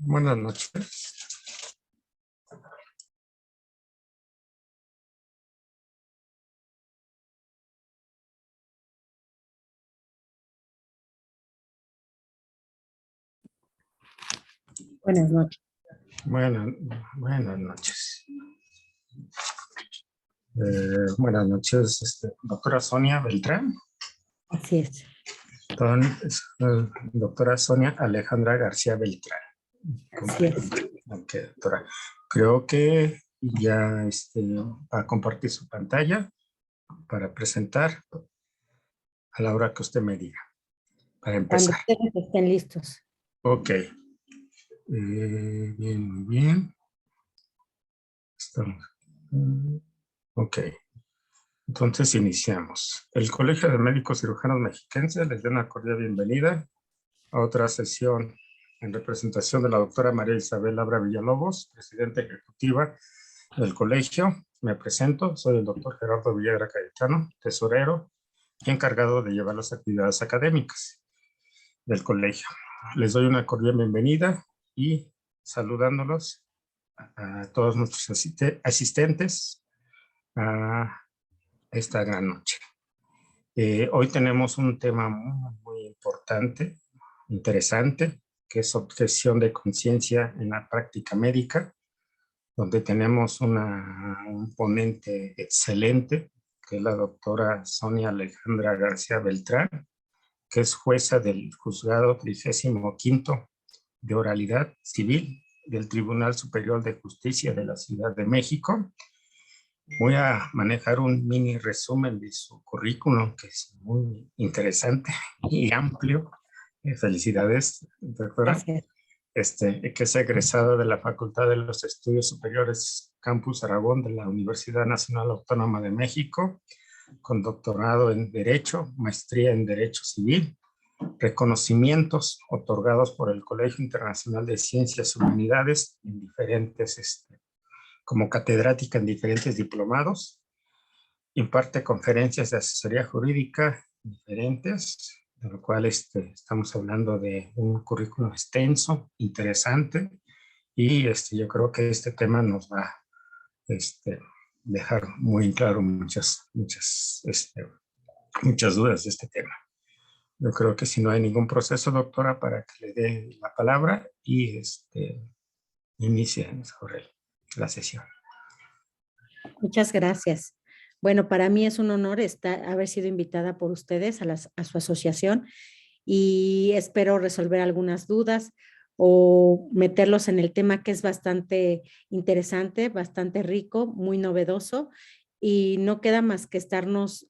Buenas noches. Buenas noches. Buenas noches. Buenas noches, doctora Sonia Beltrán. Así es. Doctora Sonia Alejandra García Beltrán. Así es. Ok, doctora. Creo que ya va a compartir su pantalla para presentar a la hora que usted me diga. Para Cuando empezar. ustedes estén listos. Ok. Bien, muy bien. Estamos. Ok. Entonces iniciamos. El Colegio de Médicos Cirujanos Mexiquenses les da una cordial bienvenida a otra sesión en representación de la doctora María Isabel Labra Villalobos, presidenta ejecutiva del colegio. Me presento, soy el doctor Gerardo Villagra Cayetano, tesorero y encargado de llevar las actividades académicas del colegio. Les doy una cordial bienvenida y saludándolos a todos nuestros asistentes a esta gran noche. Hoy tenemos un tema muy importante, interesante, que es objeción de conciencia en la práctica médica, donde tenemos un ponente excelente, que es la doctora Sonia Alejandra García Beltrán, que es jueza del juzgado 35º de oralidad civil del Tribunal Superior de Justicia de la Ciudad de México. Voy a manejar un mini resumen de su currículum, que es muy interesante y amplio. Felicidades, doctora. Gracias. Que es egresada de la Facultad de los Estudios Superiores Campus Aragón de la Universidad Nacional Autónoma de México, con doctorado en Derecho, maestría en Derecho Civil, reconocimientos otorgados por el Colegio Internacional de Ciencias y Humanidades en diferentes como catedrática en diferentes diplomados, imparte conferencias de asesoría jurídica diferentes, de lo cual estamos hablando de un currículum extenso, interesante, y yo creo que este tema nos va a dejar muy claro muchas dudas de este tema. Yo creo que si no hay ningún proceso, doctora, para que le dé la palabra y inicie sobre la sesión. Muchas gracias. Bueno, para mí es un honor haber sido invitada por ustedes a su asociación y espero resolver algunas dudas o meterlos en el tema que es bastante interesante, bastante rico, muy novedoso y no queda más que estarnos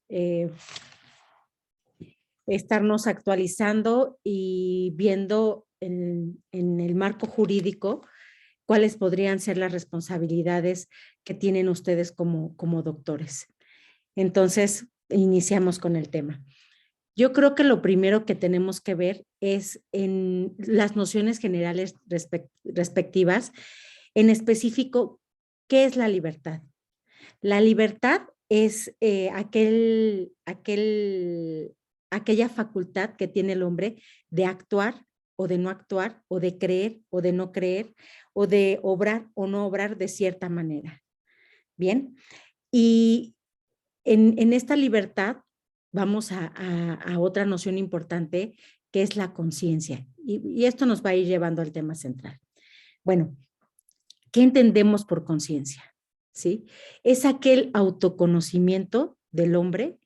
actualizando y viendo en el marco jurídico cuáles podrían ser las responsabilidades que tienen ustedes como doctores. Entonces, iniciamos con el tema. Yo creo que lo primero que tenemos que ver es en las nociones generales respectivas, en específico, ¿qué es la libertad? La libertad es aquella facultad que tiene el hombre de actuar o de no actuar, o de creer o de no creer, o de obrar o no obrar de cierta manera. Bien, y en esta libertad vamos a otra noción importante, que es la conciencia. Y esto nos va a ir llevando al tema central. Bueno, ¿qué entendemos por conciencia? ¿Sí? Es aquel autoconocimiento del hombre,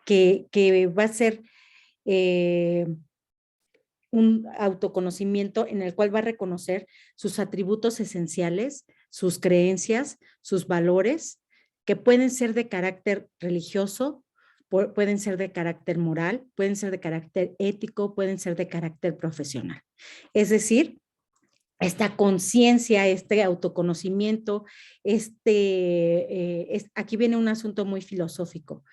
que va a ser un autoconocimiento en el cual va a reconocer sus atributos esenciales, sus creencias, sus valores, que pueden ser de carácter religioso, pueden ser de carácter moral, pueden ser de carácter ético, pueden ser de carácter profesional. Es decir, esta conciencia, este autoconocimiento, aquí viene un asunto muy filosófico,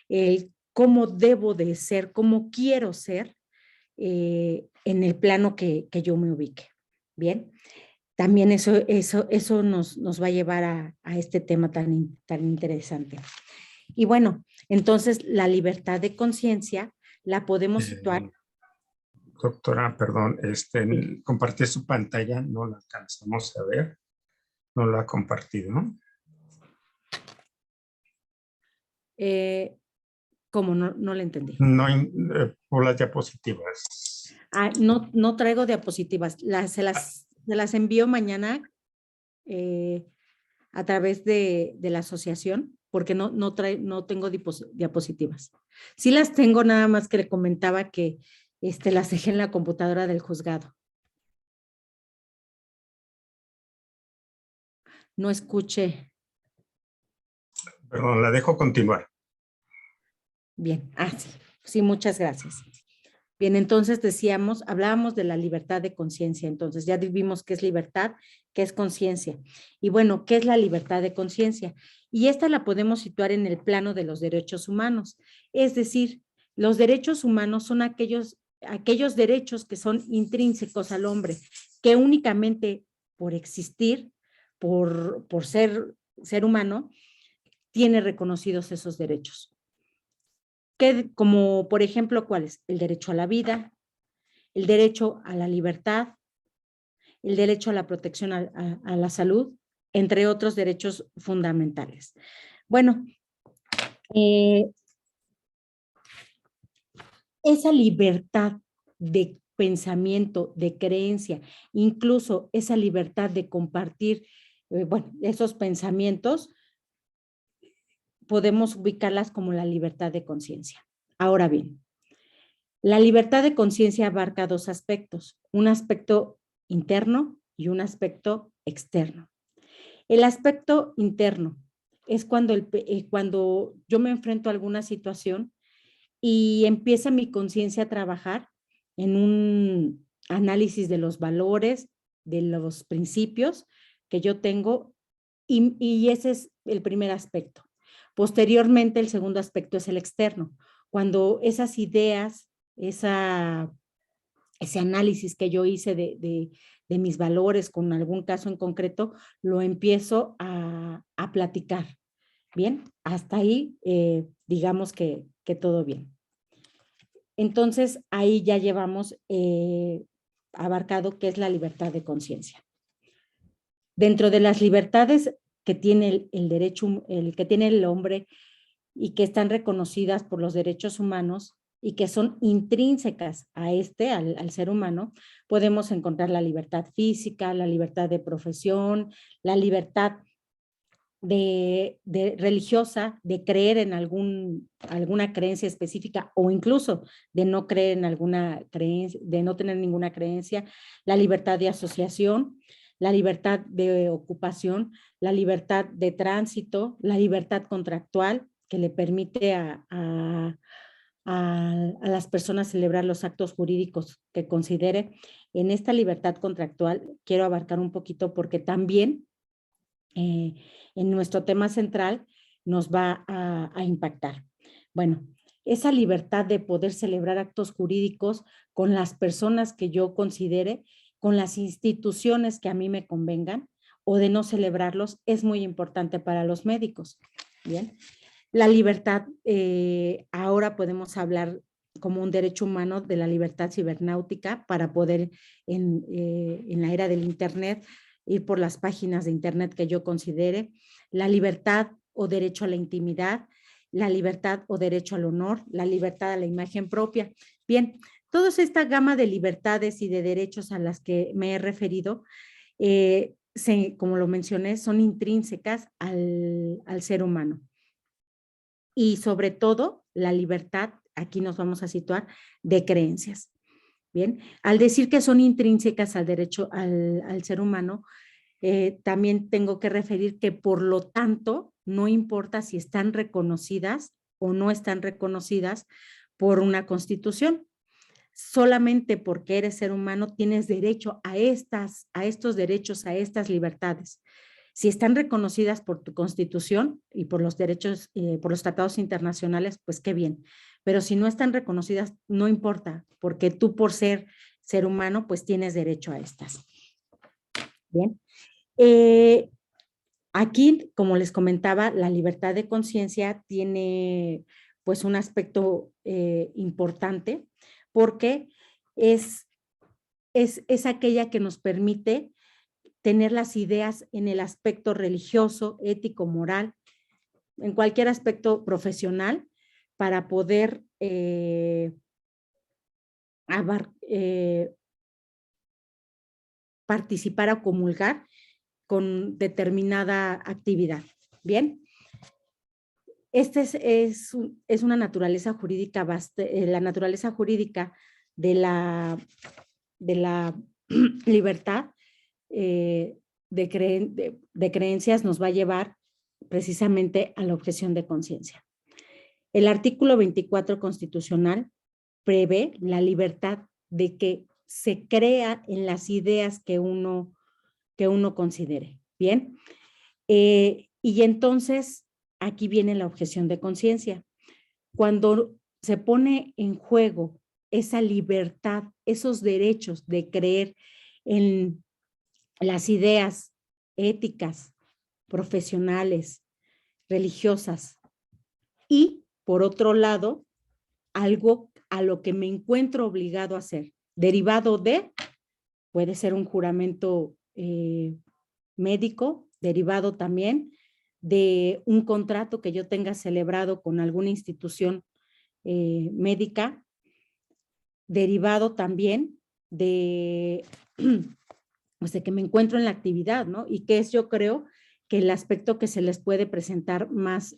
el cómo debo de ser, cómo quiero ser en el plano que yo me ubique. Bien, también eso nos va a llevar a este tema tan interesante. Y bueno, entonces la libertad de conciencia la podemos situar. Eh, Doctora, perdón, Sí. compartir su pantalla, no la alcanzamos a ver, no la ha compartido. Eh, ¿Cómo? No, no le entendí. No, por las diapositivas. Ah, no, no traigo diapositivas. Se las envío mañana eh, a través de la asociación, porque no tengo diapositivas. Sí las tengo, nada más que le comentaba que las dejé en la computadora del juzgado. No escuché Perdón, la dejo continuar. bien. Ah, sí. Sí, muchas gracias. Bien, entonces hablábamos de la libertad de conciencia. Entonces ya vimos qué es libertad, qué es conciencia. Y bueno, ¿qué es la libertad de conciencia? Y esta la podemos situar en el plano de los derechos humanos. Es decir, los derechos humanos son aquellos derechos que son intrínsecos al hombre, que únicamente por existir, por ser humano, tiene reconocidos esos derechos. Como por ejemplo, ¿cuáles? El derecho a la vida, el derecho a la libertad, el derecho a la protección a la salud, entre otros derechos fundamentales. Bueno, eh, esa libertad de pensamiento, de creencia, incluso esa libertad de compartir, bueno, esos pensamientos, podemos ubicarlas como la libertad de conciencia. Ahora bien, la libertad de conciencia abarca dos aspectos, un aspecto interno y un aspecto externo. El aspecto interno es cuando yo me enfrento a alguna situación y empieza mi conciencia a trabajar en un análisis de los valores, de los principios que yo tengo, y ese es el primer aspecto. Posteriormente, el segundo aspecto es el externo, cuando esas ideas, ese análisis que yo hice de mis valores con algún caso en concreto, lo empiezo a platicar. Bien, hasta ahí digamos que todo bien. Entonces, ahí ya llevamos abarcado qué es la libertad de conciencia. Dentro de las libertades que tiene el derecho, que tiene el hombre y que están reconocidas por los derechos humanos y que son intrínsecas a al ser humano, podemos encontrar la libertad física, la libertad de profesión, la libertad de religiosa, de creer en alguna creencia específica o incluso de no creer en alguna creencia, de no tener ninguna creencia, la libertad de asociación, la libertad de ocupación, la libertad de tránsito, la libertad contractual que le permite a las personas celebrar los actos jurídicos que considere. En esta libertad contractual quiero abarcar un poquito porque también en nuestro tema central nos va a impactar. Bueno, esa libertad de poder celebrar actos jurídicos con las personas que yo considere, con las instituciones que a mí me convengan o de no celebrarlos es muy importante para los médicos. Bien, la libertad, ahora podemos hablar como un derecho humano de la libertad cibernáutica para poder en la era del Internet ir por las páginas de Internet que yo considere, la libertad o derecho a la intimidad, la libertad o derecho al honor, la libertad a la imagen propia. Bien, toda esta gama de libertades y de derechos a las que me he referido, como lo mencioné, son intrínsecas al ser humano. Y sobre todo, la libertad, aquí nos vamos a situar, de creencias. Bien, al decir que son intrínsecas al derecho al ser humano, también tengo que referir que por lo tanto, no importa si están reconocidas o no están reconocidas por una constitución. Solamente porque eres ser humano tienes derecho a estos derechos, a estas libertades. Si están reconocidas por tu constitución y por los derechos, por los tratados internacionales, pues qué bien. Pero si no están reconocidas, no importa, porque tú por ser humano, pues tienes derecho a estas. Bien. Aquí, como les comentaba, la libertad de conciencia tiene pues un aspecto importante porque es aquella que nos permite tener las ideas en el aspecto religioso, ético, moral, en cualquier aspecto profesional, para poder participar o comulgar con determinada actividad. Bien, esta es una naturaleza jurídica, la naturaleza jurídica de la libertad de creencias nos va a llevar precisamente a la objeción de conciencia. El artículo 24 constitucional prevé la libertad de que se crea en las ideas que uno considere. Bien, y entonces aquí viene la objeción de conciencia. Cuando se pone en juego esa libertad, esos derechos de creer en las ideas éticas, profesionales, religiosas, y por otro lado, algo a lo que me encuentro obligado a hacer, derivado de, puede ser un juramento médico, derivado también de un contrato que yo tenga celebrado con alguna institución médica, derivado también de, pues de que me encuentro en la actividad, ¿no? Y que es, yo creo, que el aspecto que se les puede presentar más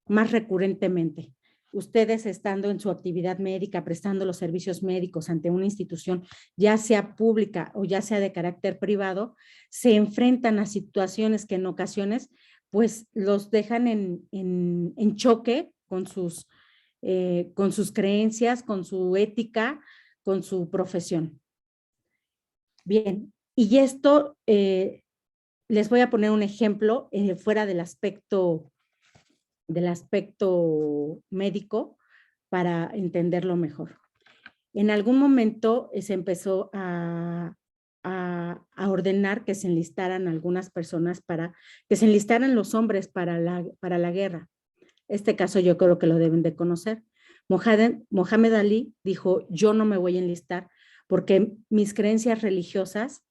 recurrentemente. Ustedes estando en su actividad médica, prestando los servicios médicos ante una institución, ya sea pública o ya sea de carácter privado, se enfrentan a situaciones que en ocasiones pues los dejan en choque con sus creencias, con su ética, con su profesión. Bien, y esto les voy a poner un ejemplo fuera del aspecto médico para entenderlo mejor. En algún momento se empezó a ordenar que se enlistaran algunas personas que se enlistaran los hombres para la guerra. Este caso yo creo que lo deben de conocer. Mohamed Ali dijo, yo no me voy a enlistar porque mis creencias religiosas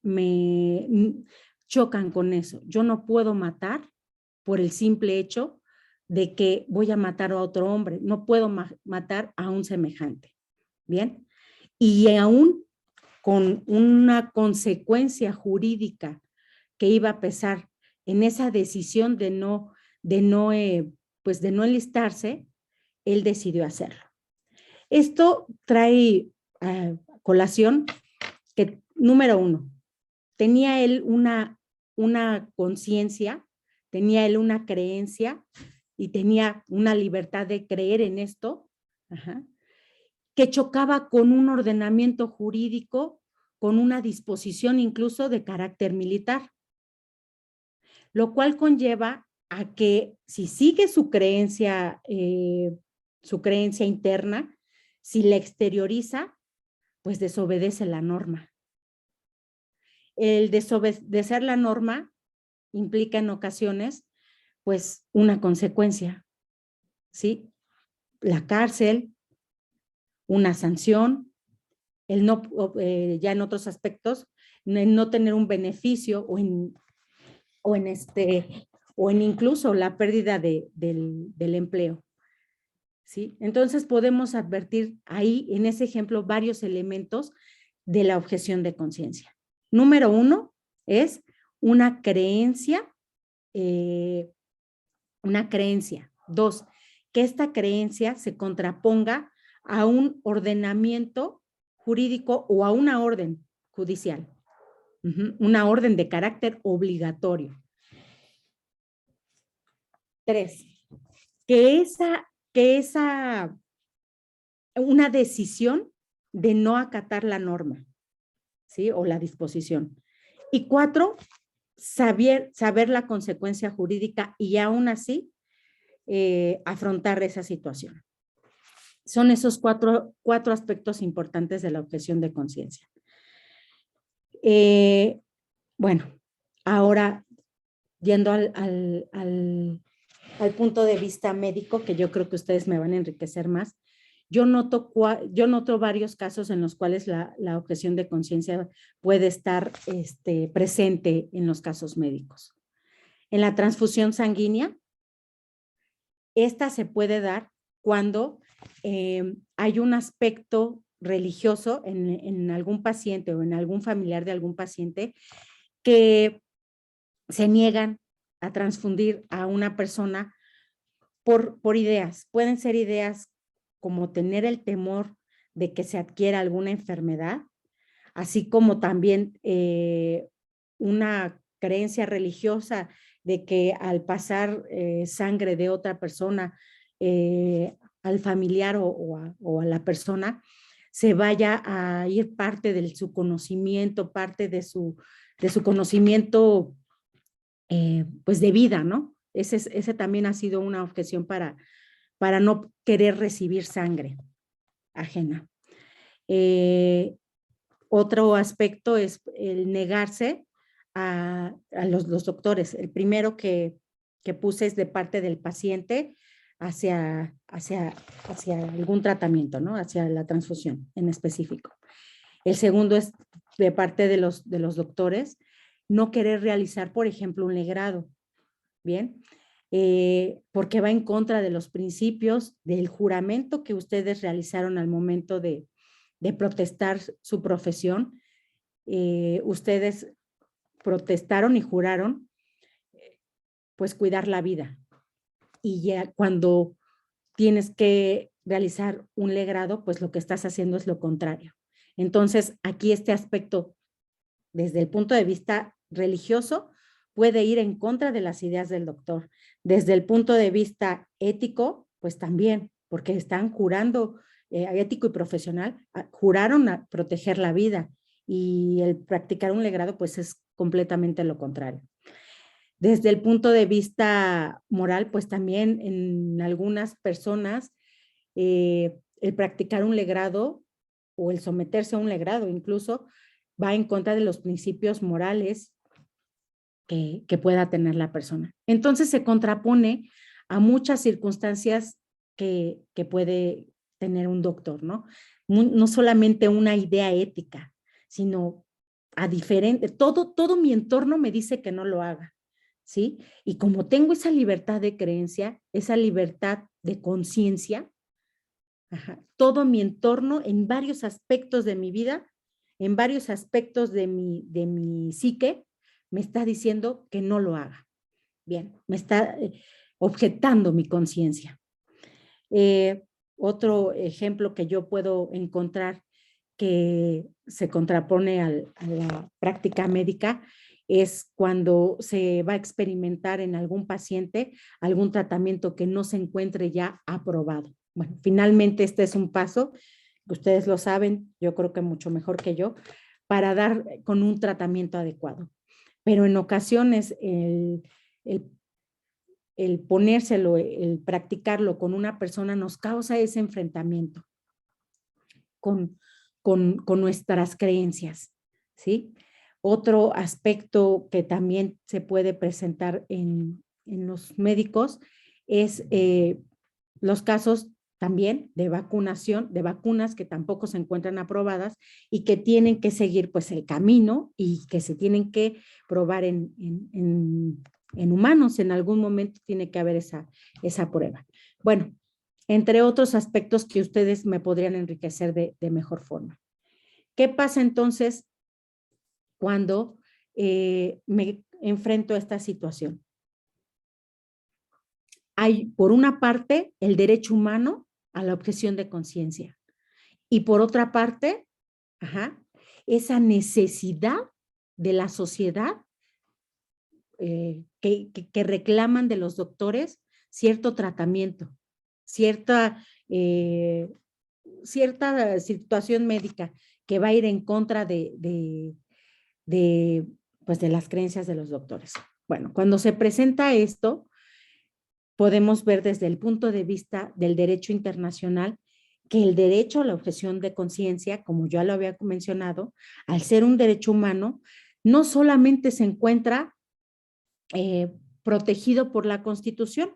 me chocan con eso. Yo no puedo matar por el simple hecho de que voy a matar a otro hombre. No puedo matar a un semejante. Bien. Y aún con una consecuencia jurídica que iba a pesar en esa decisión de no enlistarse, él decidió hacerlo. Esto trae colación que, número uno, tenía él una conciencia, tenía él una creencia y tenía una libertad de creer en esto, que chocaba con un ordenamiento jurídico, con una disposición incluso de carácter militar, lo cual conlleva a que si sigue su creencia interna, si la exterioriza, pues desobedece la norma. El desobedecer la norma implica en ocasiones, pues, una consecuencia, ¿sí? La cárcel, una sanción, el no, ya en otros aspectos, no tener un beneficio o en incluso la pérdida del empleo, ¿sí? Entonces podemos advertir ahí en ese ejemplo varios elementos de la objeción de conciencia. Número uno es una creencia. Dos, que esta creencia se contraponga a un ordenamiento jurídico o a una orden judicial, una orden de carácter obligatorio. 3, que una decisión de no acatar la norma, ¿sí? O la disposición. Y 4, saber la consecuencia jurídica y aún así afrontar esa situación. Son esos cuatro aspectos importantes de la objeción de conciencia. Bueno, Ahora, yendo al punto de vista médico, que yo creo que ustedes me van a enriquecer más, yo noto varios casos en los cuales la objeción de conciencia puede estar presente en los casos médicos. En la transfusión sanguínea, esta se puede dar cuando hay un aspecto religioso en algún paciente o en algún familiar de algún paciente que se niegan a transfundir a una persona por ideas. Pueden ser ideas como tener el temor de que se adquiera alguna enfermedad, así como también una creencia religiosa de que al pasar sangre de otra persona al familiar o a la persona, se vaya a ir parte de su conocimiento, parte de su conocimiento pues de vida, ¿no? Ese también ha sido una objeción para no querer recibir sangre ajena. Otro aspecto es el negarse a los doctores. El primero que puse es de parte del paciente hacia algún tratamiento, ¿no? Hacia la transfusión en específico. El segundo es de parte de los doctores, no querer realizar, por ejemplo, un legrado, ¿bien? Porque va en contra de los principios del juramento que ustedes realizaron al momento de protestar su profesión. Ustedes protestaron y juraron, pues, cuidar la vida. Y ya cuando tienes que realizar un legrado, pues lo que estás haciendo es lo contrario. Entonces, aquí este aspecto, desde el punto de vista religioso, puede ir en contra de las ideas del doctor. Desde el punto de vista ético, pues también, porque están jurando, ético y profesional, juraron a proteger la vida, y el practicar un legrado, pues es completamente lo contrario. Desde el punto de vista moral, pues también en algunas personas, el practicar un legrado o el someterse a un legrado incluso va en contra de los principios morales que pueda tener la persona. Entonces se contrapone a muchas circunstancias que puede tener un doctor, ¿no? No solamente una idea ética, sino a diferente, todo mi entorno me dice que no lo haga, ¿sí? Y como tengo esa libertad de creencia, esa libertad de conciencia, todo mi entorno en varios aspectos de mi vida, en varios aspectos de mi psique, me está diciendo que no lo haga. Bien, me está objetando mi conciencia. Otro ejemplo que yo puedo encontrar que se contrapone a la práctica médica es cuando se va a experimentar en algún paciente algún tratamiento que no se encuentre ya aprobado. Bueno, finalmente este es un paso, que ustedes lo saben, yo creo que mucho mejor que yo, para dar con un tratamiento adecuado. Pero en ocasiones el ponérselo, el practicarlo con una persona nos causa ese enfrentamiento con nuestras creencias, ¿sí? Otro aspecto que también se puede presentar en los médicos es los casos también de vacunación, de vacunas que tampoco se encuentran aprobadas y que tienen que seguir pues el camino y que se tienen que probar en humanos. En algún momento tiene que haber esa prueba. Bueno, entre otros aspectos que ustedes me podrían enriquecer de mejor forma. ¿Qué pasa entonces cuando me enfrento a esta situación? Hay, por una parte, el derecho humano a la objeción de conciencia. Y por otra parte, esa necesidad de la sociedad que reclaman de los doctores cierto tratamiento, cierta situación médica que va a ir en contra de las creencias de los doctores. Bueno, cuando se presenta esto, podemos ver desde el punto de vista del derecho internacional que el derecho a la objeción de conciencia, como ya lo había mencionado, al ser un derecho humano, no solamente se encuentra protegido por la Constitución,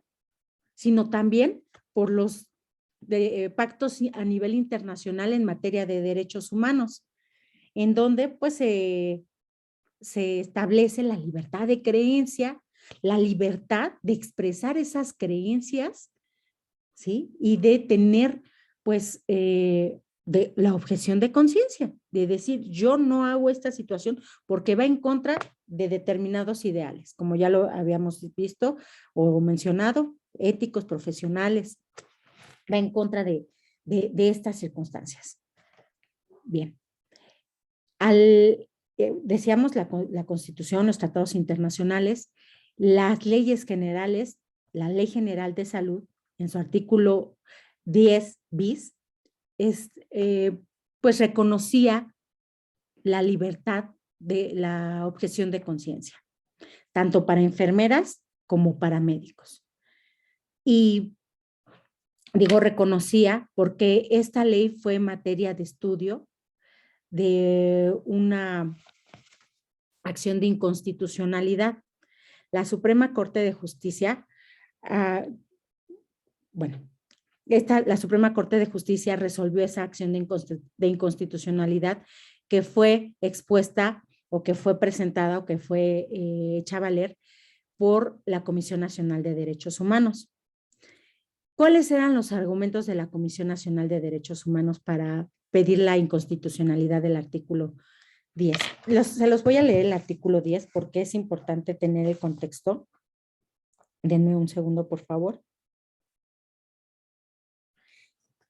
sino también por los pactos a nivel internacional en materia de derechos humanos, en donde pues se establece la libertad de creencia, la libertad de expresar esas creencias, ¿sí? Y de tener pues de la objeción de conciencia, de decir yo no hago esta situación porque va en contra de determinados ideales, como ya lo habíamos visto o mencionado, éticos, profesionales, va en contra de estas circunstancias. Bien. Decíamos la Constitución, los tratados internacionales, las leyes generales, la Ley General de Salud, en su artículo 10 bis, pues reconocía la libertad de la objeción de conciencia, tanto para enfermeras como para médicos. Y digo reconocía porque esta ley fue materia de estudio de una acción de inconstitucionalidad. La Suprema Corte de Justicia, la Suprema Corte de Justicia resolvió esa acción de inconstitucionalidad que fue expuesta o que fue presentada o que fue hecha a valer por la Comisión Nacional de Derechos Humanos. ¿Cuáles eran los argumentos de la Comisión Nacional de Derechos Humanos para pedir la inconstitucionalidad del artículo 10? Se los voy a leer el artículo 10 porque es importante tener el contexto. Denme un segundo, por favor.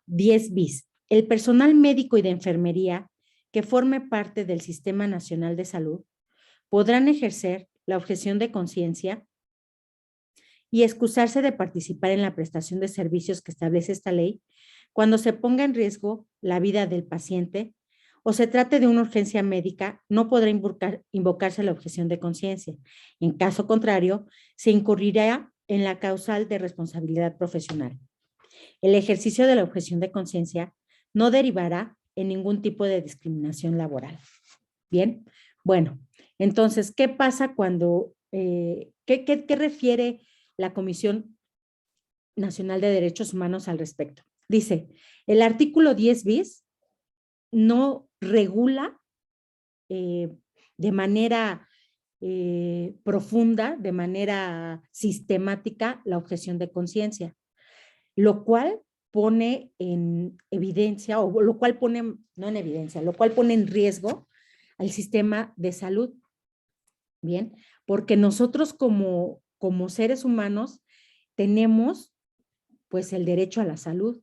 10 bis. El personal médico y de enfermería que forme parte del Sistema Nacional de Salud podrán ejercer la objeción de conciencia y excusarse de participar en la prestación de servicios que establece esta ley cuando se ponga en riesgo la vida del paciente o se trate de una urgencia médica, no podrá invocarse la objeción de conciencia. En caso contrario, se incurrirá en la causal de responsabilidad profesional. El ejercicio de la objeción de conciencia no derivará en ningún tipo de discriminación laboral. Bien, bueno, entonces, ¿qué pasa cuando, qué refiere la Comisión Nacional de Derechos Humanos al respecto? Dice, el artículo 10 bis no regula de manera profunda, de manera sistemática la objeción de conciencia, lo cual pone en evidencia, o lo cual pone, no en evidencia, lo cual pone en riesgo al sistema de salud. Bien, porque nosotros como seres humanos tenemos pues el derecho a la salud,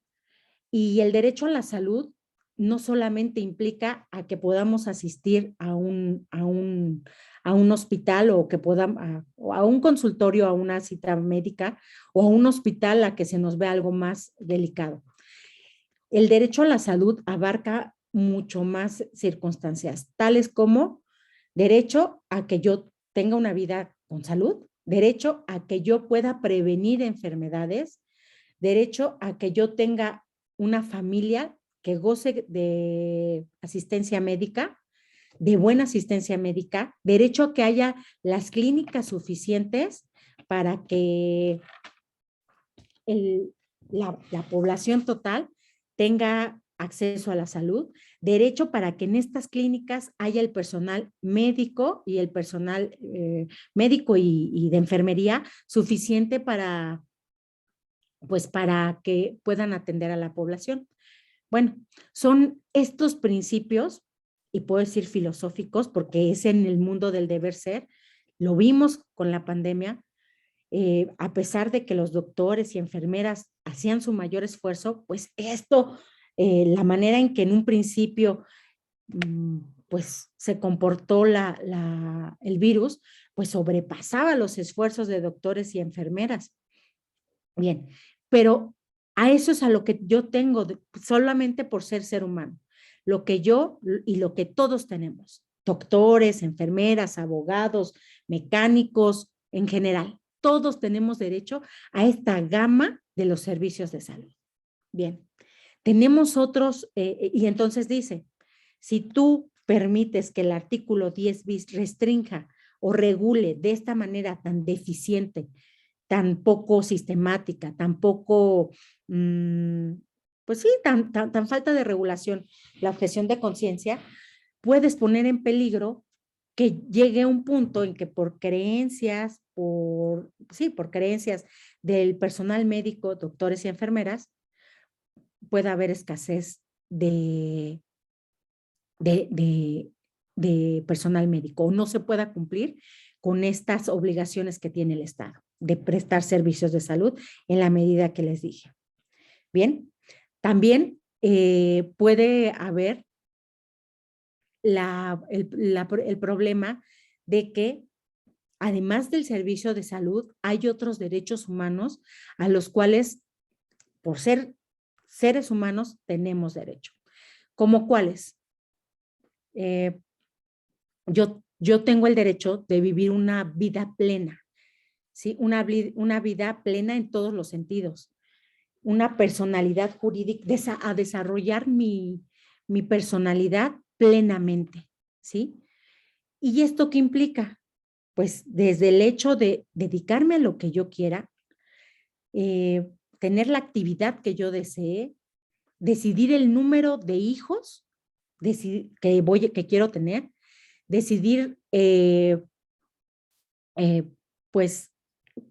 y el derecho a la salud no solamente implica a que podamos asistir a un hospital o que podamos, a un consultorio, a una cita médica o a un hospital a que se nos vea algo más delicado. El derecho a la salud abarca mucho más circunstancias, tales como derecho a que yo tenga una vida con salud, derecho a que yo pueda prevenir enfermedades, derecho a que yo tenga una familia que goce de asistencia médica, de buena asistencia médica, derecho a que haya las clínicas suficientes para que la población total tenga acceso a la salud, derecho para que en estas clínicas haya el personal médico y el personal médico y de enfermería suficiente para que puedan atender a la población. Bueno, son estos principios, y puedo decir filosóficos, porque es en el mundo del deber ser, lo vimos con la pandemia, a pesar de que los doctores y enfermeras hacían su mayor esfuerzo, pues esto, la manera en que en un principio pues se comportó el virus, pues sobrepasaba los esfuerzos de doctores y enfermeras. Bien, pero a eso es a lo que yo tengo solamente por ser humano. Lo que yo y lo que todos tenemos, doctores, enfermeras, abogados, mecánicos, en general, todos tenemos derecho a esta gama de los servicios de salud. Bien, tenemos otros, y entonces dice, si tú permites que el artículo 10 bis restrinja o regule de esta manera tan deficiente, tan poco sistemática, tan poco, pues sí, tan falta de regulación, la objeción de conciencia, puedes poner en peligro que llegue a un punto en que por creencias, por creencias del personal médico, doctores y enfermeras, pueda haber escasez de, de, de personal médico o no se pueda cumplir con estas obligaciones que tiene el Estado de prestar servicios de salud en la medida que les dije. Bien, también puede haber el problema de que además del servicio de salud, hay otros derechos humanos a los cuales, por ser seres humanos, tenemos derecho. ¿Cómo cuáles? Yo tengo el derecho de vivir una vida plena, ¿sí? Una vida plena en todos los sentidos, una personalidad jurídica, a desarrollar mi personalidad plenamente, ¿sí? ¿Y esto qué implica? Pues desde el hecho de dedicarme a lo que yo quiera, tener la actividad que yo desee, decidir el número de hijos que quiero tener, decidir pues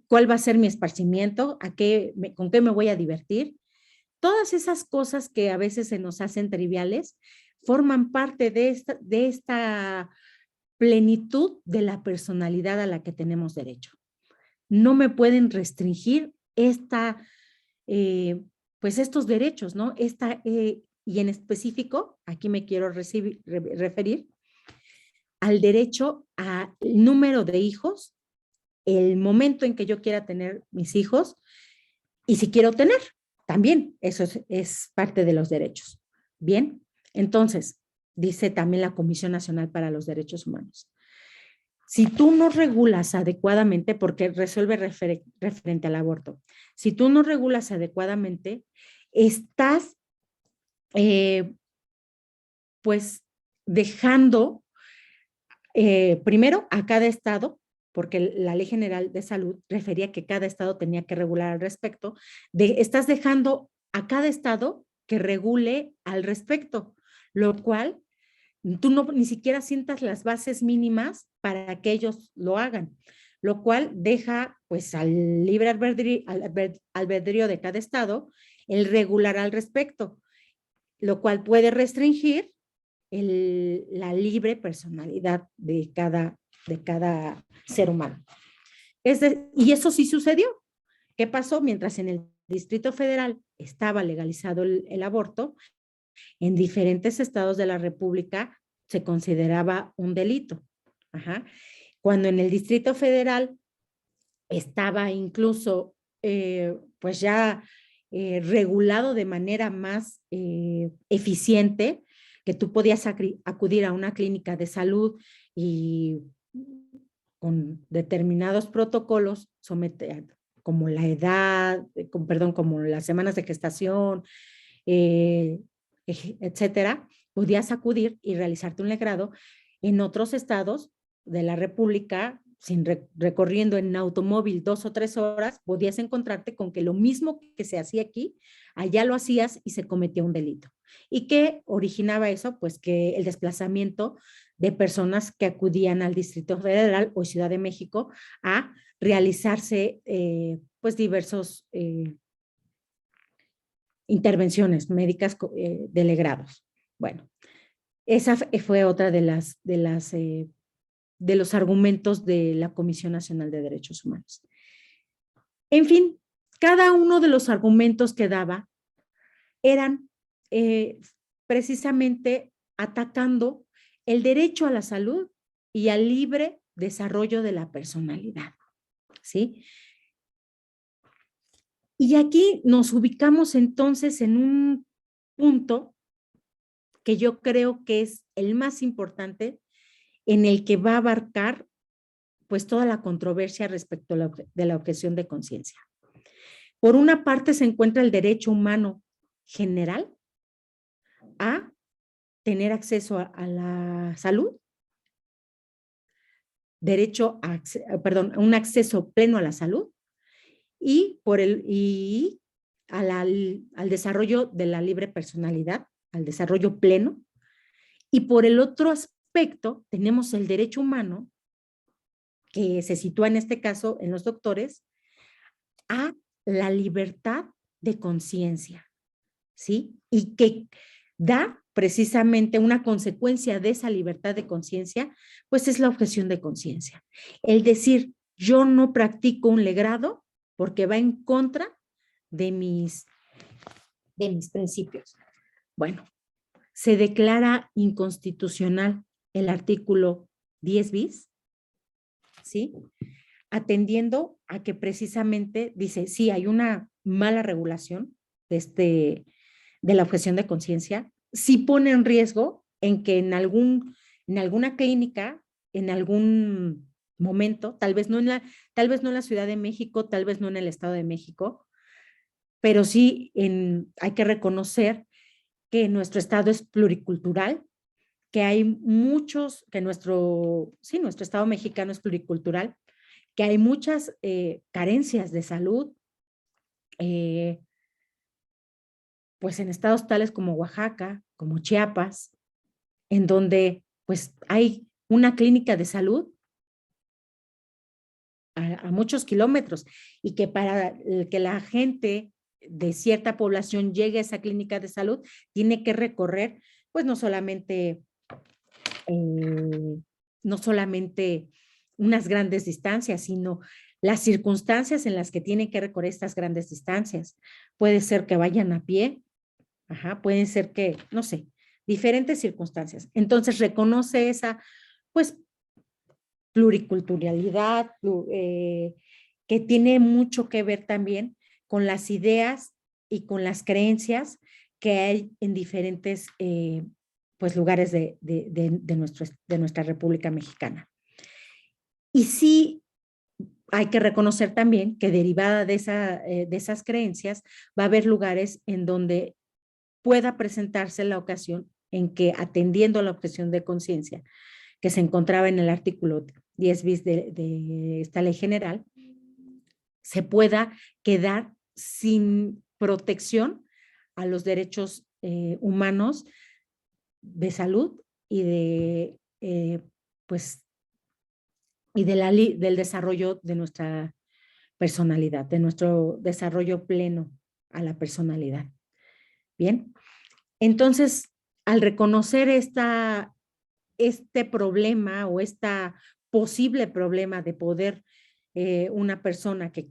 cuál va a ser mi esparcimiento, con qué me voy a divertir. Todas esas cosas que a veces se nos hacen triviales forman parte de esta plenitud de la personalidad a la que tenemos derecho. No me pueden restringir pues estos derechos, ¿no? Y en específico, aquí me quiero referir al derecho al número de hijos, el momento en que yo quiera tener mis hijos y si quiero tener, también eso es parte de los derechos. Bien, entonces, dice también la Comisión Nacional para los Derechos Humanos. Si tú no regulas adecuadamente, porque resuelve referente al aborto, si tú no regulas adecuadamente, estás pues dejando primero a cada estado, porque la Ley General de Salud refería que cada estado tenía que regular al respecto, estás dejando a cada estado que regule al respecto, lo cual tú ni siquiera sientas las bases mínimas para que ellos lo hagan, lo cual deja pues al libre albedrío de cada estado el regular al respecto, lo cual puede restringir la libre personalidad de cada ser humano. Y eso sí sucedió. ¿Qué pasó? Mientras en el Distrito Federal estaba legalizado el aborto, en diferentes estados de la República se consideraba un delito. Ajá. Cuando en el Distrito Federal estaba incluso pues ya regulado de manera más eficiente, que tú podías acudir a una clínica de salud y con determinados protocolos, como la edad, como las semanas de gestación, etcétera, podías acudir y realizarte un legrado. En otros estados de la República, recorriendo en automóvil 2 o 3 horas, podías encontrarte con que lo mismo que se hacía aquí, allá lo hacías y se cometía un delito. ¿Y qué originaba eso? Pues que el desplazamiento de personas que acudían al Distrito Federal o Ciudad de México a realizarse pues diversos intervenciones médicas de legrados. Bueno, esa fue otra de los argumentos de la Comisión Nacional de Derechos Humanos. En fin, cada uno de los argumentos que daba eran precisamente atacando el derecho a la salud y al libre desarrollo de la personalidad, ¿sí? Y aquí nos ubicamos entonces en un punto que yo creo que es el más importante, en el que va a abarcar pues toda la controversia respecto de la objeción de conciencia. Por una parte se encuentra el derecho humano general a tener acceso a la salud derecho a, un acceso pleno a la salud y, al desarrollo de la libre personalidad, al desarrollo pleno. Y por el otro aspecto, tenemos el derecho humano, que se sitúa en este caso en los doctores, a la libertad de conciencia, ¿sí? Y que da precisamente una consecuencia de esa libertad de conciencia, pues es la objeción de conciencia. El decir, yo no practico un legrado porque va en contra de mis principios. Bueno, se declara inconstitucional el artículo 10 bis, ¿sí? Atendiendo a que precisamente dice, sí, hay una mala regulación de la objeción de conciencia, sí pone en riesgo en que en alguna clínica, en algún momento, tal vez no en la Ciudad de México, tal vez no en el Estado de México, pero sí hay que reconocer que nuestro estado es pluricultural, que hay muchos, que nuestro estado mexicano es pluricultural, que hay muchas carencias de salud, pues en estados tales como Oaxaca, como Chiapas, en donde pues hay una clínica de salud a muchos kilómetros y que para que la gente de cierta población llegue a esa clínica de salud, tiene que recorrer pues no solamente unas grandes distancias, sino las circunstancias en las que tienen que recorrer estas grandes distancias. Puede ser que vayan a pie, puede ser que, no sé, diferentes circunstancias. Entonces reconoce esa, pues, pluriculturalidad, que tiene mucho que ver también con las ideas y con las creencias que hay en diferentes pues, lugares de nuestra República Mexicana. Y sí hay que reconocer también que derivada de esas creencias va a haber lugares en donde pueda presentarse la ocasión en que, atendiendo a la objeción de conciencia que se encontraba en el artículo 10 bis de esta ley general, se pueda quedar sin protección a los derechos humanos de salud y pues, del desarrollo de nuestra personalidad, de nuestro desarrollo pleno a la personalidad. Bien, entonces, al reconocer este problema o esta posible problema de poder una persona que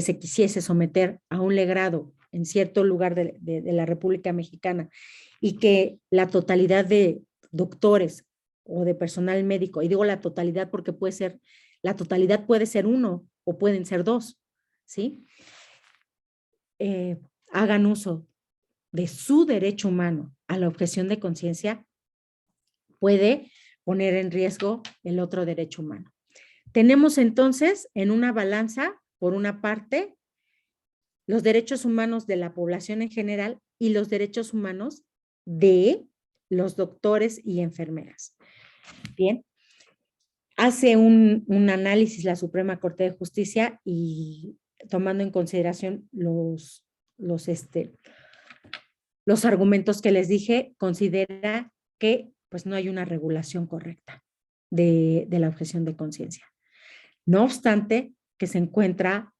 se quisiese someter a un legrado en cierto lugar de la República Mexicana y que la totalidad de doctores o de personal médico, y digo la totalidad porque la totalidad puede ser uno o pueden ser dos, ¿sí? Hagan uso de su derecho humano a la objeción de conciencia, puede poner en riesgo el otro derecho humano. Tenemos entonces en una balanza, por una parte, los derechos humanos de la población en general y los derechos humanos de los doctores y enfermeras. Bien, hace un análisis la Suprema Corte de Justicia y tomando en consideración los argumentos que les dije, considera que pues no hay una regulación correcta de la objeción de conciencia. No obstante, que se encuentra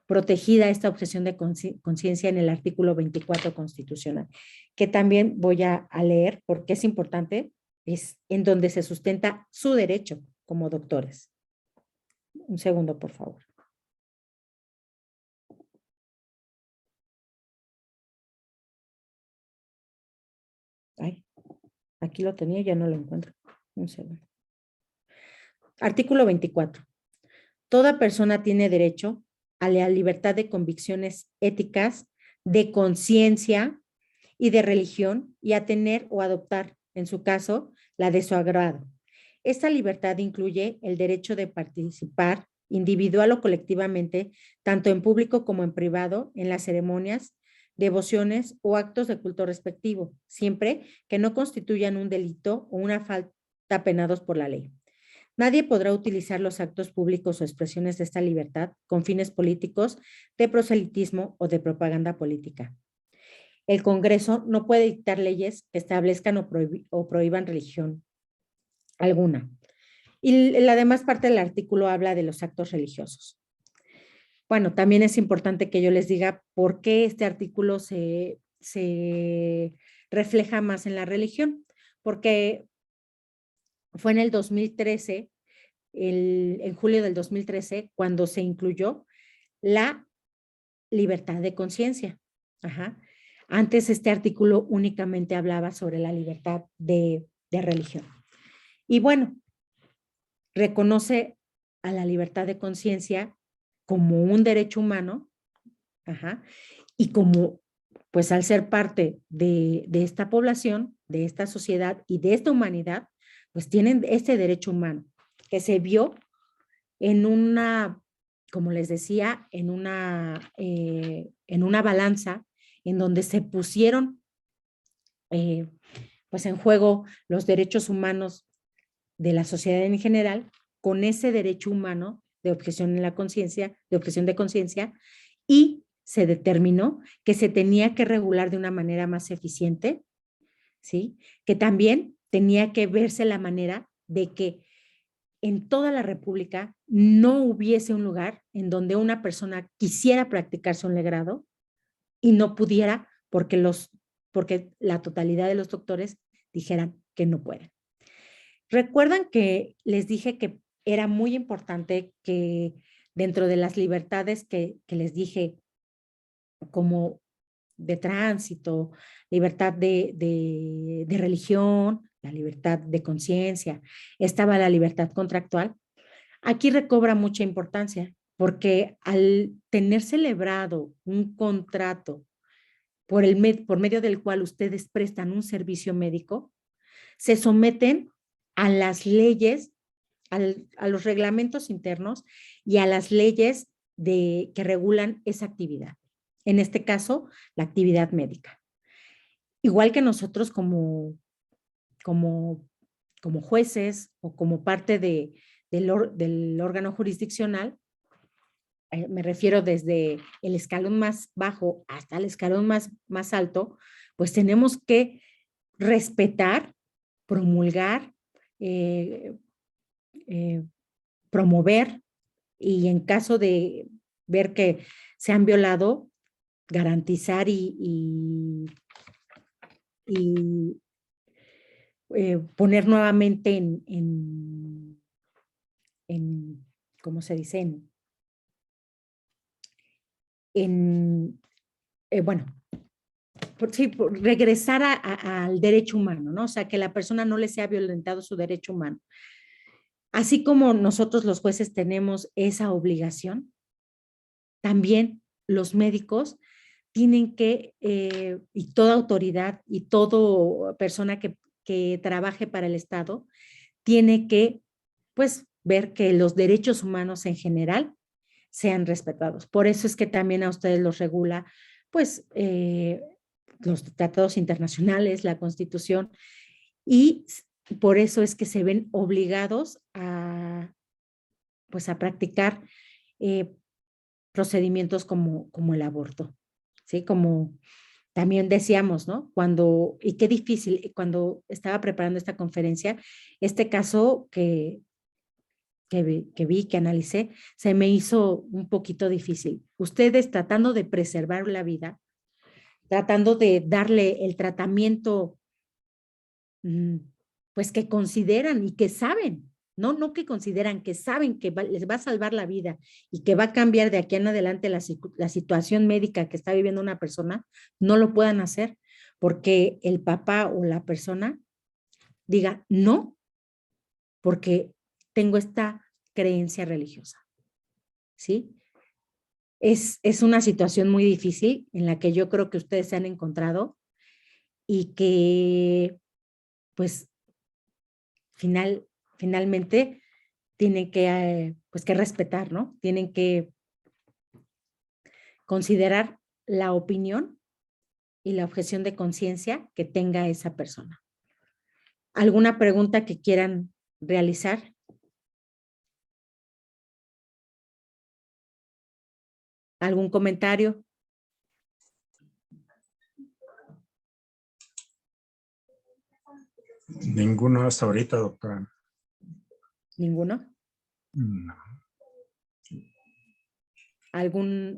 protegida esta objeción de conciencia en el artículo 24 constitucional, que también voy a leer porque es importante, es en donde se sustenta su derecho como doctores. Un segundo, por favor. Ay, aquí lo tenía, ya no lo encuentro. Un segundo. Artículo 24. Toda persona tiene derecho a la libertad de convicciones éticas, de conciencia y de religión y a tener o adoptar, en su caso, la de su agrado. Esta libertad incluye el derecho de participar individual o colectivamente, tanto en público como en privado, en las ceremonias, devociones o actos de culto respectivo, siempre que no constituyan un delito o una falta penados por la ley. Nadie podrá utilizar los actos públicos o expresiones de esta libertad con fines políticos, de proselitismo o de propaganda política. El Congreso no puede dictar leyes que establezcan o prohíban religión alguna. Y la demás parte del artículo habla de los actos religiosos. Bueno, también es importante que yo les diga por qué este artículo se refleja más en la religión, porque fue en el 2013, en julio del 2013, cuando se incluyó la libertad de conciencia. Antes este artículo únicamente hablaba sobre la libertad de religión. Y bueno, reconoce a la libertad de conciencia como un derecho humano, y como, pues al ser parte de esta población, de esta sociedad y de esta humanidad, pues tienen este derecho humano que se vio en una, como les decía, en una balanza en donde se pusieron pues en juego los derechos humanos de la sociedad en general con ese derecho humano de objeción en la conciencia, de objeción de conciencia, y se determinó que se tenía que regular de una manera más eficiente, ¿sí? Que también tenía que verse la manera de que en toda la República no hubiese un lugar en donde una persona quisiera practicarse un legrado y no pudiera porque la totalidad de los doctores dijeran que no pueden. Recuerdan que les dije que era muy importante que dentro de las libertades que les dije, como de tránsito, libertad de religión, la libertad de conciencia, estaba la libertad contractual. Aquí recobra mucha importancia porque al tener celebrado un contrato por medio del cual ustedes prestan un servicio médico, se someten a las leyes, a los reglamentos internos y a las leyes que regulan esa actividad. En este caso, la actividad médica. Igual que nosotros como jueces o como parte del órgano jurisdiccional, me refiero desde el escalón más bajo hasta el escalón más alto, pues tenemos que respetar, promulgar, promover, y en caso de ver que se han violado, garantizar y poner nuevamente ¿cómo se dice? Bueno, regresar al derecho humano, ¿no? O sea, que la persona no le sea violentado su derecho humano. Así como nosotros los jueces tenemos esa obligación, también los médicos tienen que, y toda autoridad y toda persona que trabaje para el Estado, tiene que, pues, ver que los derechos humanos en general sean respetados. Por eso es que también a ustedes los regula, pues, los tratados internacionales, la Constitución, y por eso es que se ven obligados a, pues, a practicar procedimientos como el aborto, ¿sí? Como también decíamos, ¿no? Y qué difícil, cuando estaba preparando esta conferencia, este caso que vi, que analicé, se me hizo un poquito difícil. Ustedes tratando de preservar la vida, tratando de darle el tratamiento, pues que consideran y que saben, no que consideran, que saben que les va a salvar la vida y que va a cambiar de aquí en adelante la situación médica que está viviendo una persona, no lo puedan hacer porque el papá o la persona diga no, porque tengo esta creencia religiosa, ¿sí? Es una situación muy difícil en la que yo creo que ustedes se han encontrado y que, pues, finalmente tienen que, pues, que respetar, ¿no? Tienen que considerar la opinión y la objeción de conciencia que tenga esa persona. ¿Alguna pregunta que quieran realizar? ¿Algún comentario? Ninguno hasta ahorita, doctora. ¿Ninguno? No. ¿Algún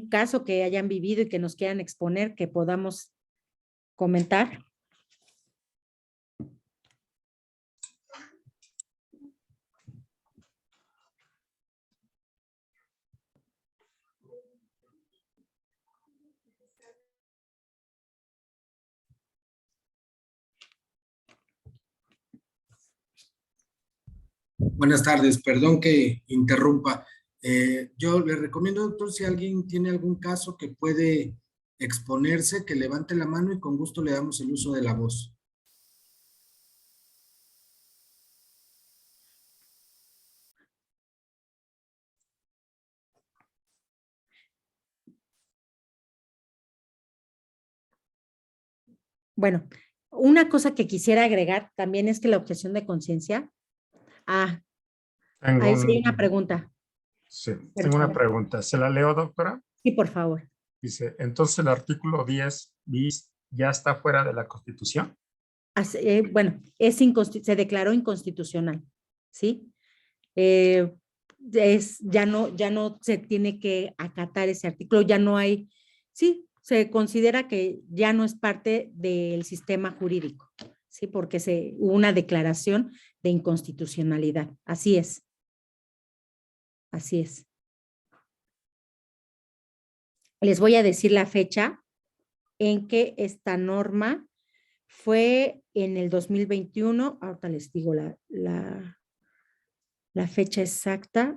caso que hayan vivido y que nos quieran exponer que podamos comentar? Buenas tardes, perdón que interrumpa. Yo le recomiendo, doctor, si alguien tiene algún caso que puede exponerse, que levante la mano y con gusto le damos el uso de la voz. Bueno, una cosa que quisiera agregar también es que la objeción de conciencia. Tengo Ahí sí hay una pregunta. Sí, tengo una Perdón. pregunta. ¿Se la leo, doctora? Sí, por favor. Dice, entonces el artículo 10 bis ya está fuera de la Constitución. Bueno, se declaró inconstitucional, ¿sí? Ya no se tiene que acatar ese artículo, ya no hay, sí, se considera que ya no es parte del sistema jurídico, ¿sí? Porque hubo una declaración de inconstitucionalidad. Así es. Así es. Les voy a decir la fecha en que esta norma fue en el 2021. Ahorita les digo la fecha exacta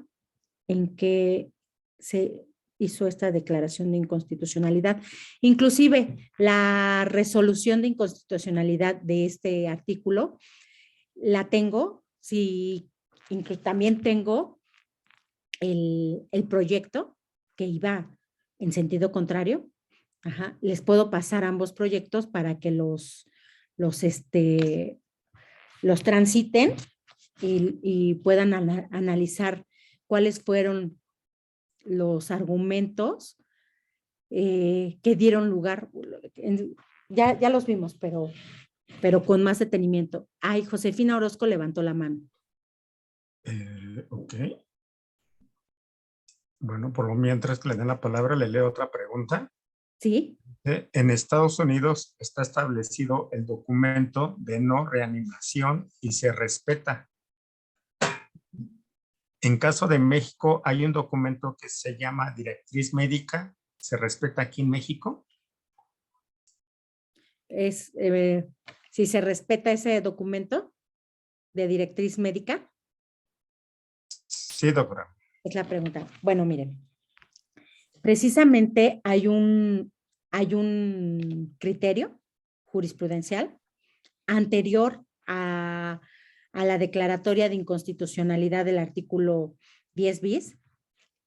en que se hizo esta declaración de inconstitucionalidad. Inclusive la resolución de inconstitucionalidad de este artículo la tengo, sí, también tengo el proyecto que iba en sentido contrario. Ajá, les puedo pasar ambos proyectos para que los transiten y puedan analizar cuáles fueron los argumentos que dieron lugar. Ya los vimos, pero con más detenimiento. Ay, Josefina Orozco levantó la mano. Ok. Bueno, por lo mientras que le den la palabra, le leo otra pregunta. ¿Sí? En Estados Unidos está establecido el documento de no reanimación y se respeta. En caso de México, hay un documento que se llama Directriz Médica. ¿Se respeta aquí en México? Si se respeta ese documento de directriz médica. Sí, doctora. Es la pregunta. Bueno, miren. Precisamente hay un criterio jurisprudencial anterior a la declaratoria de inconstitucionalidad del artículo 10 bis,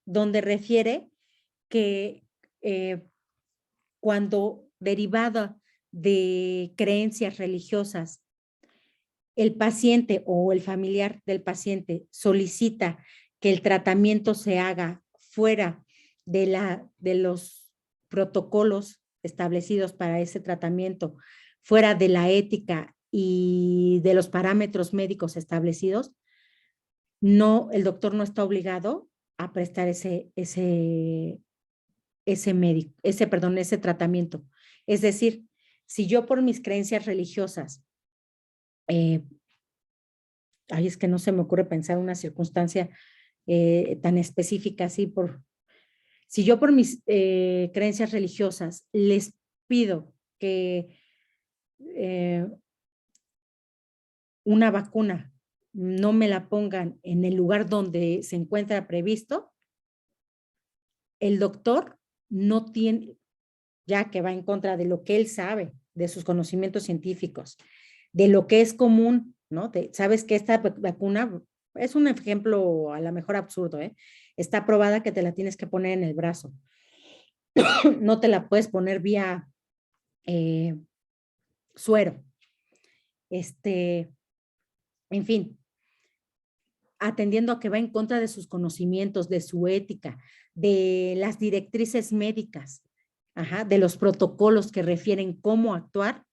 donde refiere que cuando derivada de creencias religiosas, el paciente o el familiar del paciente solicita que el tratamiento se haga fuera de los protocolos establecidos para ese tratamiento, fuera de la ética y de los parámetros médicos establecidos, el doctor no está obligado a prestar ese tratamiento. Es decir, si yo por mis creencias religiosas, es que no se me ocurre pensar una circunstancia tan específica así, si yo por mis creencias religiosas les pido que una vacuna no me la pongan en el lugar donde se encuentra previsto, el doctor no tiene, ya que va en contra de lo que él sabe, de sus conocimientos científicos, de lo que es común, ¿no? Sabes que esta vacuna es un ejemplo a lo mejor absurdo, ¿eh? Está probada que te la tienes que poner en el brazo. No te la puedes poner vía suero. En fin, atendiendo a que va en contra de sus conocimientos, de su ética, de las directrices médicas, de los protocolos que refieren cómo actuar,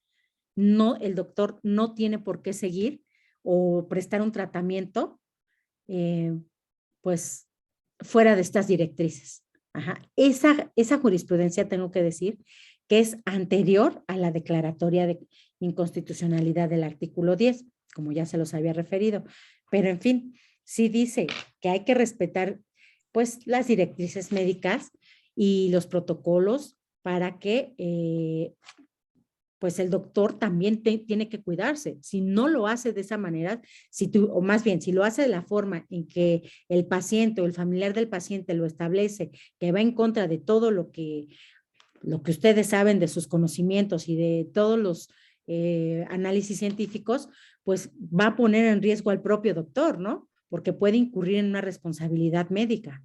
no, el doctor no tiene por qué seguir o prestar un tratamiento, pues, fuera de estas directrices. Esa jurisprudencia, tengo que decir, que es anterior a la declaratoria de inconstitucionalidad del artículo 10, como ya se los había referido. Pero, en fin, sí dice que hay que respetar, pues, las directrices médicas y los protocolos para que pues el doctor también tiene que cuidarse. Si no lo hace de esa manera, o más bien, si lo hace de la forma en que el paciente o el familiar del paciente lo establece, que va en contra de todo lo que ustedes saben de sus conocimientos y de todos los análisis científicos, pues va a poner en riesgo al propio doctor, ¿no? Porque puede incurrir en una responsabilidad médica,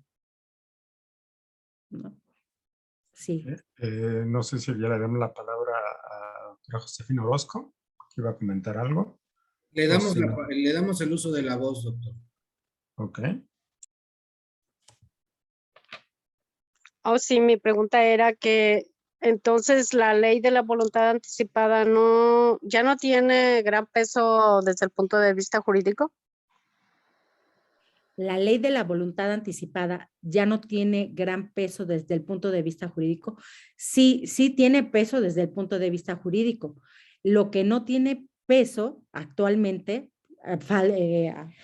¿no? Sí. No sé si ya le damos la palabra a doctora Josefina Orozco, que iba a comentar algo. Le damos el uso de la voz, doctor. Ok. Oh, sí, mi pregunta era que entonces la ley de la voluntad anticipada ya no tiene gran peso desde el punto de vista jurídico. La ley de la voluntad anticipada ya no tiene gran peso desde el punto de vista jurídico. Sí, sí tiene peso desde el punto de vista jurídico. Lo que no tiene peso actualmente,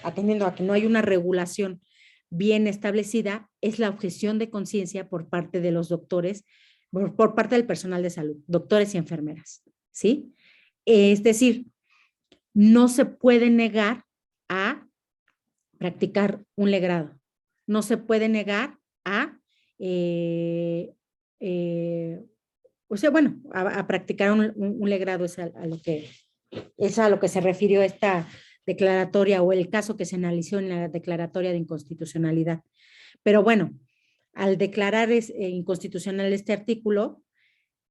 atendiendo a que no hay una regulación bien establecida, es la objeción de conciencia por parte de los doctores, por parte del personal de salud, doctores y enfermeras, ¿sí? Es decir, no se puede negar a practicar un legrado. No se puede negar a, o sea, bueno, a practicar un legrado, es a lo que se refirió esta declaratoria o el caso que se analizó en la declaratoria de inconstitucionalidad. Pero bueno, al declarar inconstitucional este artículo,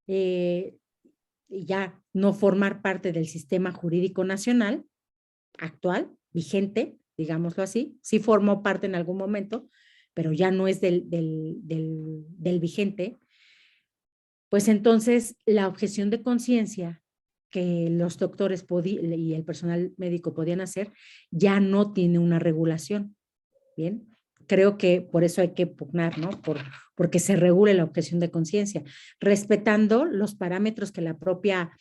ya no formar parte del sistema jurídico nacional actual, vigente, digámoslo así, sí formó parte en algún momento, pero ya no es del vigente, pues entonces la objeción de conciencia que los doctores y el personal médico podían hacer ya no tiene una regulación. Bien, creo que por eso hay que pugnar, ¿no? Porque se regule la objeción de conciencia, respetando los parámetros que la propia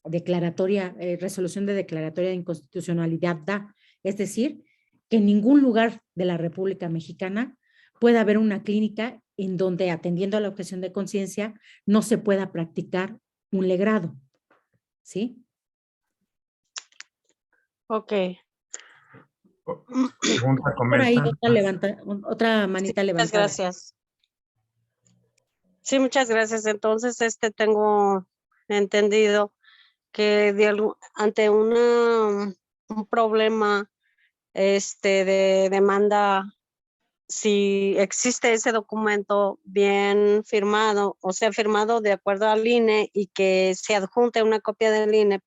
resolución de declaratoria de inconstitucionalidad da. Es decir, que en ningún lugar de la República Mexicana pueda haber una clínica en donde, atendiendo a la objeción de conciencia, no se pueda practicar un legrado. ¿Sí? Ok. Pregunta, Por ahí comenta. otra manita Sí, levantada. muchas gracias. Sí, muchas gracias. Entonces, tengo entendido que ante un problema de demanda, si existe ese documento bien firmado, o sea, firmado de acuerdo al INE y que se adjunte una copia del INE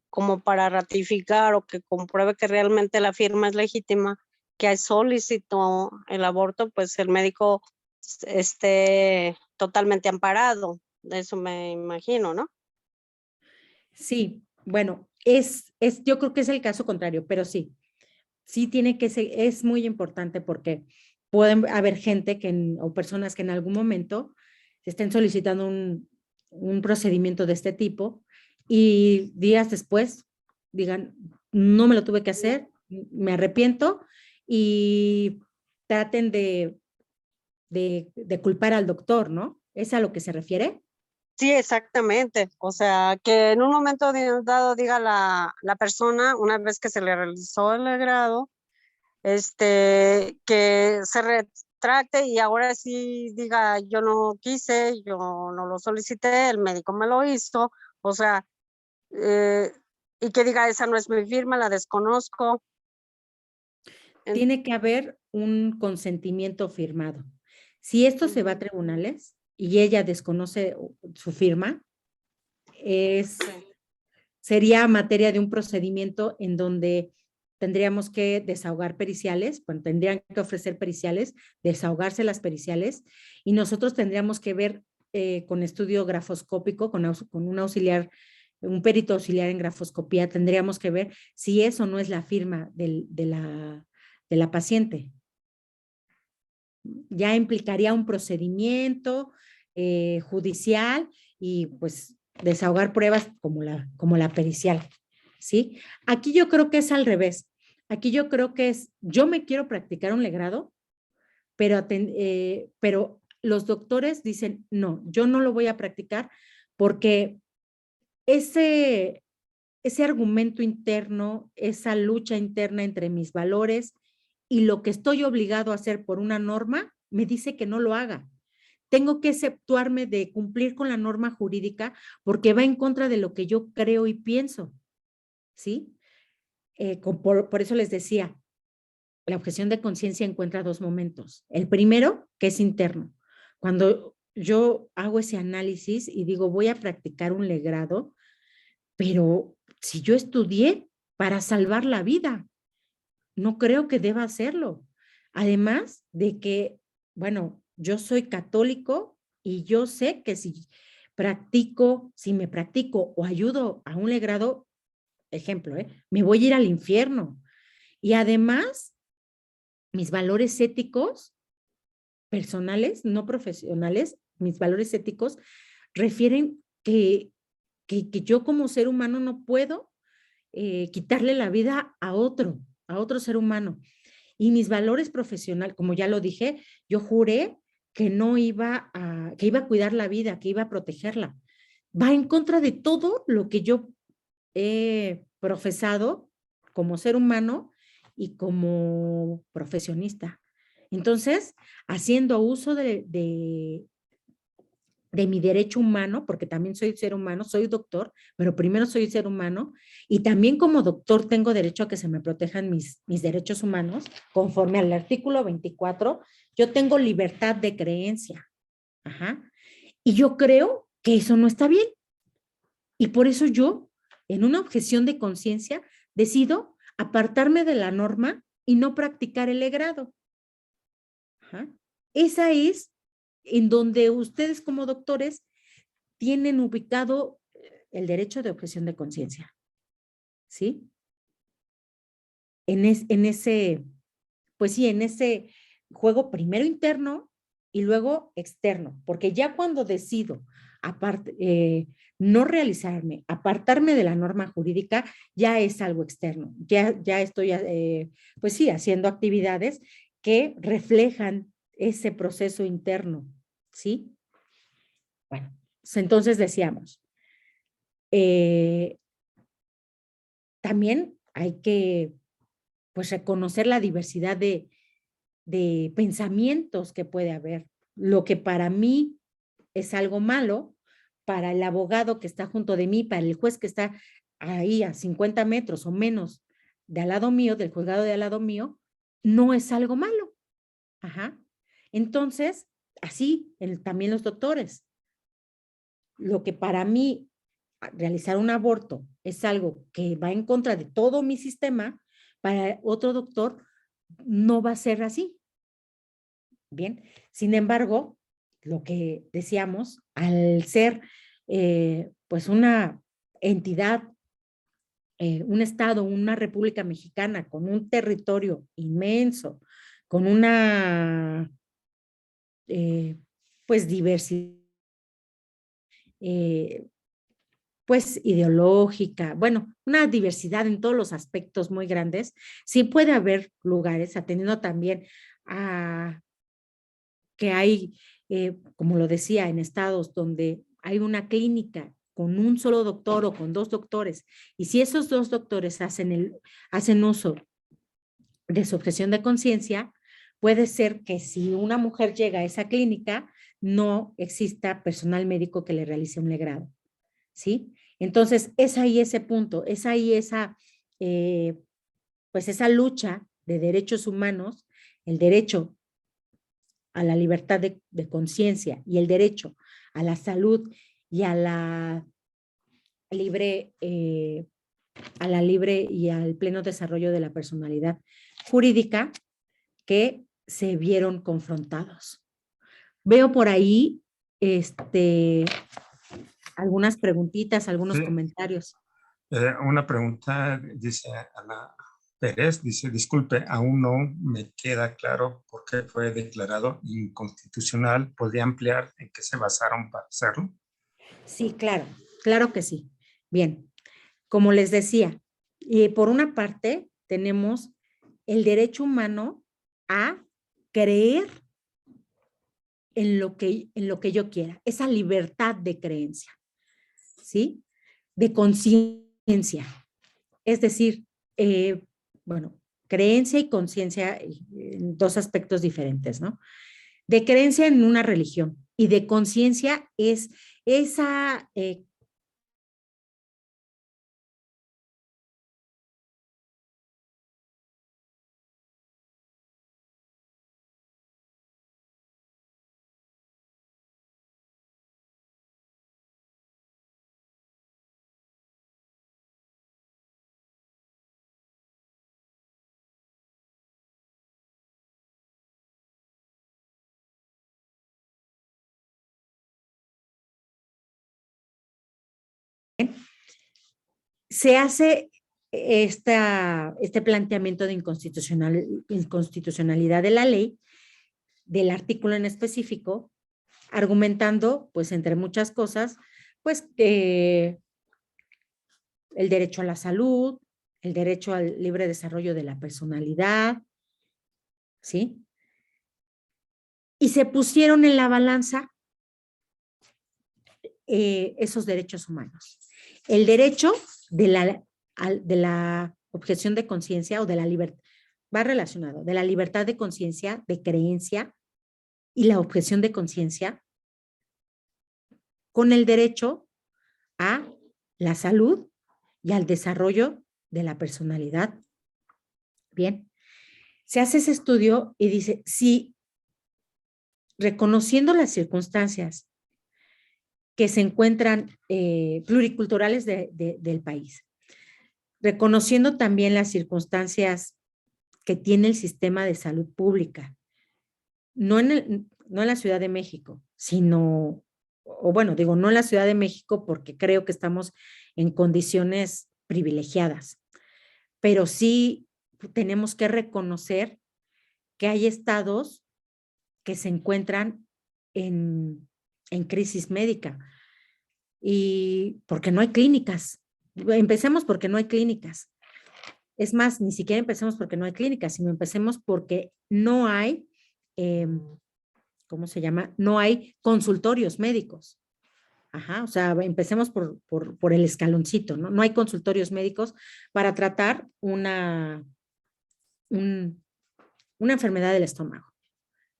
como para ratificar o que compruebe que realmente la firma es legítima, que solicitó el aborto, pues el médico esté totalmente amparado. De eso me imagino, ¿no? Sí, bueno, yo creo que es el caso contrario, pero sí tiene que ser, es muy importante porque pueden haber gente o personas que en algún momento estén solicitando un procedimiento de este tipo y días después digan, no me lo tuve que hacer, me arrepiento, y traten de culpar al doctor, ¿no? ¿Es a lo que se refiere? Sí, exactamente. O sea, que en un momento dado diga la persona, una vez que se le realizó el legrado, que se retracte y ahora sí diga, yo no quise, yo no lo solicité, el médico me lo hizo, o sea, y que diga, esa no es mi firma, la desconozco. Tiene que haber un consentimiento firmado. Si esto se va a tribunales y ella desconoce su firma, sería materia de un procedimiento en donde tendríamos que desahogar periciales, bueno, tendrían que ofrecer periciales, desahogarse las periciales, y nosotros tendríamos que ver con estudio grafoscópico, con un auxiliar, un perito auxiliar en grafoscopía, tendríamos que ver si eso no es la firma de la paciente. Ya implicaría un procedimiento judicial y pues desahogar pruebas como la pericial, ¿sí? Aquí yo creo que es al revés. Aquí yo creo que es, yo me quiero practicar un legrado, pero los doctores dicen, no, yo no lo voy a practicar porque ese argumento interno, esa lucha interna entre mis valores y lo que estoy obligado a hacer por una norma, me dice que no lo haga. Tengo que exceptuarme de cumplir con la norma jurídica porque va en contra de lo que yo creo y pienso, ¿sí? Por eso les decía, la objeción de conciencia encuentra dos momentos. El primero, que es interno. Cuando yo hago ese análisis y digo, voy a practicar un legrado, pero si yo estudié para salvar la vida, no creo que deba hacerlo. Además de que, bueno, yo soy católico y yo sé que si me practico o ayudo a un legrado, ejemplo, me voy a ir al infierno. Y además, mis valores éticos personales, no profesionales, mis valores éticos refieren que yo como ser humano no puedo quitarle la vida a otro ser humano. Y mis valores profesionales, como ya lo dije, yo juré que que iba a cuidar la vida, que iba a protegerla. Va en contra de todo lo que yo he profesado como ser humano y como profesionista. Entonces, haciendo uso de mi derecho humano, porque también soy ser humano, soy doctor, pero primero soy ser humano, y también como doctor tengo derecho a que se me protejan mis derechos humanos, conforme al artículo 24, yo tengo libertad de creencia. Ajá. Y yo creo que eso no está bien. Y por eso yo, en una objeción de conciencia, decido apartarme de la norma y no practicar el legrado. Ajá. Esa es en donde ustedes como doctores tienen ubicado el derecho de objeción de conciencia, ¿sí? En ese, pues sí, en ese juego primero interno y luego externo, porque ya cuando decido no realizarme, apartarme de la norma jurídica, ya es algo externo, ya estoy, pues sí, haciendo actividades que reflejan ese proceso interno, ¿sí? Bueno, entonces decíamos, también hay que pues reconocer la diversidad de pensamientos que puede haber. Lo que para mí es algo malo, para el abogado que está junto de mí, para el juez que está ahí a 50 metros o menos de al lado mío, del juzgado de al lado mío, no es algo malo. Ajá. Entonces, así también los doctores. Lo que para mí realizar un aborto es algo que va en contra de todo mi sistema, para otro doctor no va a ser así. Bien, sin embargo, lo que decíamos, al ser pues una entidad, un estado, una república mexicana con un territorio inmenso, con una pues diversidad, pues ideológica, bueno, una diversidad en todos los aspectos muy grandes, sí puede haber lugares, atendiendo también a que hay, como lo decía, en estados donde hay una clínica con un solo doctor o con dos doctores, y si esos dos doctores hacen uso de su objeción de conciencia, puede ser que si una mujer llega a esa clínica, no exista personal médico que le realice un legrado, ¿sí? Entonces, es ahí ese punto, es ahí pues esa lucha de derechos humanos, el derecho a la libertad de conciencia y el derecho a la salud y a la libre a la libre y al pleno desarrollo de la personalidad jurídica que se vieron confrontados. Veo por ahí algunas preguntitas, algunos Sí. comentarios. Una pregunta, dice Ana Pérez, dice, disculpe, aún no me queda claro por qué fue declarado inconstitucional. ¿Podría ampliar en qué se basaron para hacerlo? Sí, claro, claro que sí. Bien, como les decía, por una parte tenemos el derecho humano a creer en lo que yo quiera, esa libertad de creencia, ¿sí? De conciencia. Es decir, bueno, creencia y conciencia en dos aspectos diferentes, ¿no? De creencia en una religión y de conciencia es esa se hace este planteamiento de inconstitucionalidad de la ley, del artículo en específico, argumentando, pues entre muchas cosas, pues el derecho a la salud, el derecho al libre desarrollo de la personalidad, ¿sí? Y se pusieron en la balanza esos derechos humanos. El derecho de la objeción de conciencia o de la libertad, va relacionado, de la libertad de conciencia, de creencia y la objeción de conciencia con el derecho a la salud y al desarrollo de la personalidad. Bien, se hace ese estudio y dice, si reconociendo las circunstancias que se encuentran pluriculturales del país, reconociendo también las circunstancias que tiene el sistema de salud pública, no en la Ciudad de México, sino, o bueno, digo, no en la Ciudad de México porque creo que estamos en condiciones privilegiadas, pero sí tenemos que reconocer que hay estados que se encuentran en crisis médica y porque no hay clínicas. Empecemos porque no hay clínicas. Es más, ni siquiera empecemos porque no hay clínicas, sino empecemos porque no hay, ¿cómo se llama? No hay consultorios médicos. Ajá, o sea, empecemos por el escaloncito, ¿no? No hay consultorios médicos para tratar una enfermedad del estómago.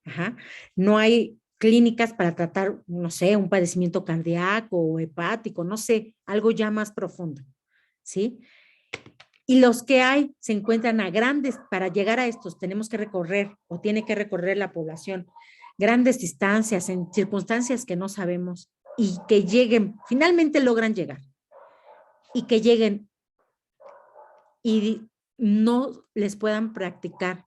Ajá. No hay clínicas para tratar, no sé, un padecimiento cardíaco o hepático, no sé, algo ya más profundo, ¿sí? Y los que hay se encuentran a grandes, para llegar a estos tenemos que recorrer o tiene que recorrer la población grandes distancias en circunstancias que no sabemos y que lleguen, finalmente logran llegar y que lleguen y no les puedan practicar.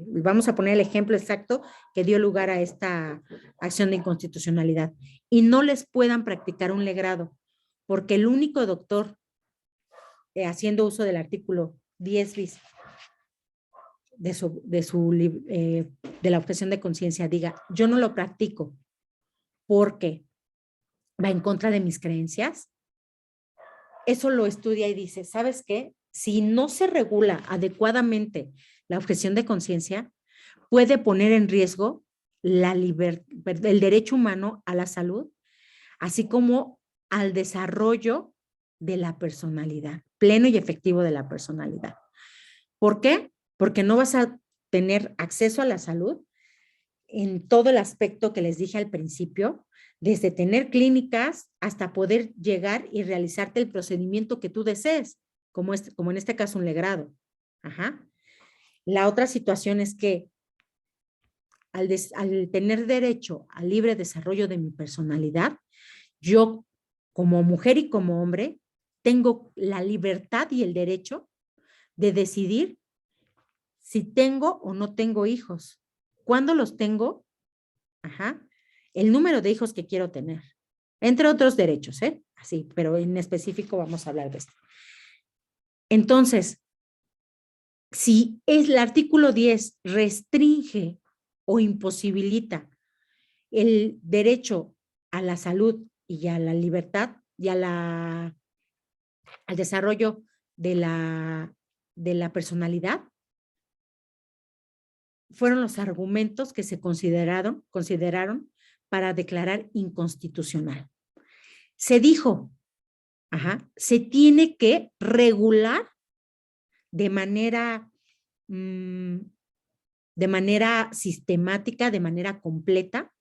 Vamos a poner el ejemplo exacto que dio lugar a esta acción de inconstitucionalidad y no les puedan practicar un legrado porque el único doctor haciendo uso del artículo 10 bis de la objeción de conciencia diga, yo no lo practico porque va en contra de mis creencias, eso lo estudia y dice, ¿sabes qué? Si no se regula adecuadamente la objeción de conciencia, puede poner en riesgo el derecho humano a la salud, así como al desarrollo de la personalidad, pleno y efectivo de la personalidad. ¿Por qué? Porque no vas a tener acceso a la salud en todo el aspecto que les dije al principio, desde tener clínicas hasta poder llegar y realizarte el procedimiento que tú desees, como en este caso un legrado. Ajá. La otra situación es que al tener derecho al libre desarrollo de mi personalidad, yo como mujer y como hombre tengo la libertad y el derecho de decidir si tengo o no tengo hijos, cuándo los tengo, el número de hijos que quiero tener, entre otros derechos, así, pero en específico vamos a hablar de esto. Entonces, si el artículo 10 restringe o imposibilita el derecho a la salud y a la libertad y al desarrollo de la personalidad, fueron los argumentos que se consideraron para declarar inconstitucional. Se dijo, se tiene que regular de manera sistemática, de manera completa,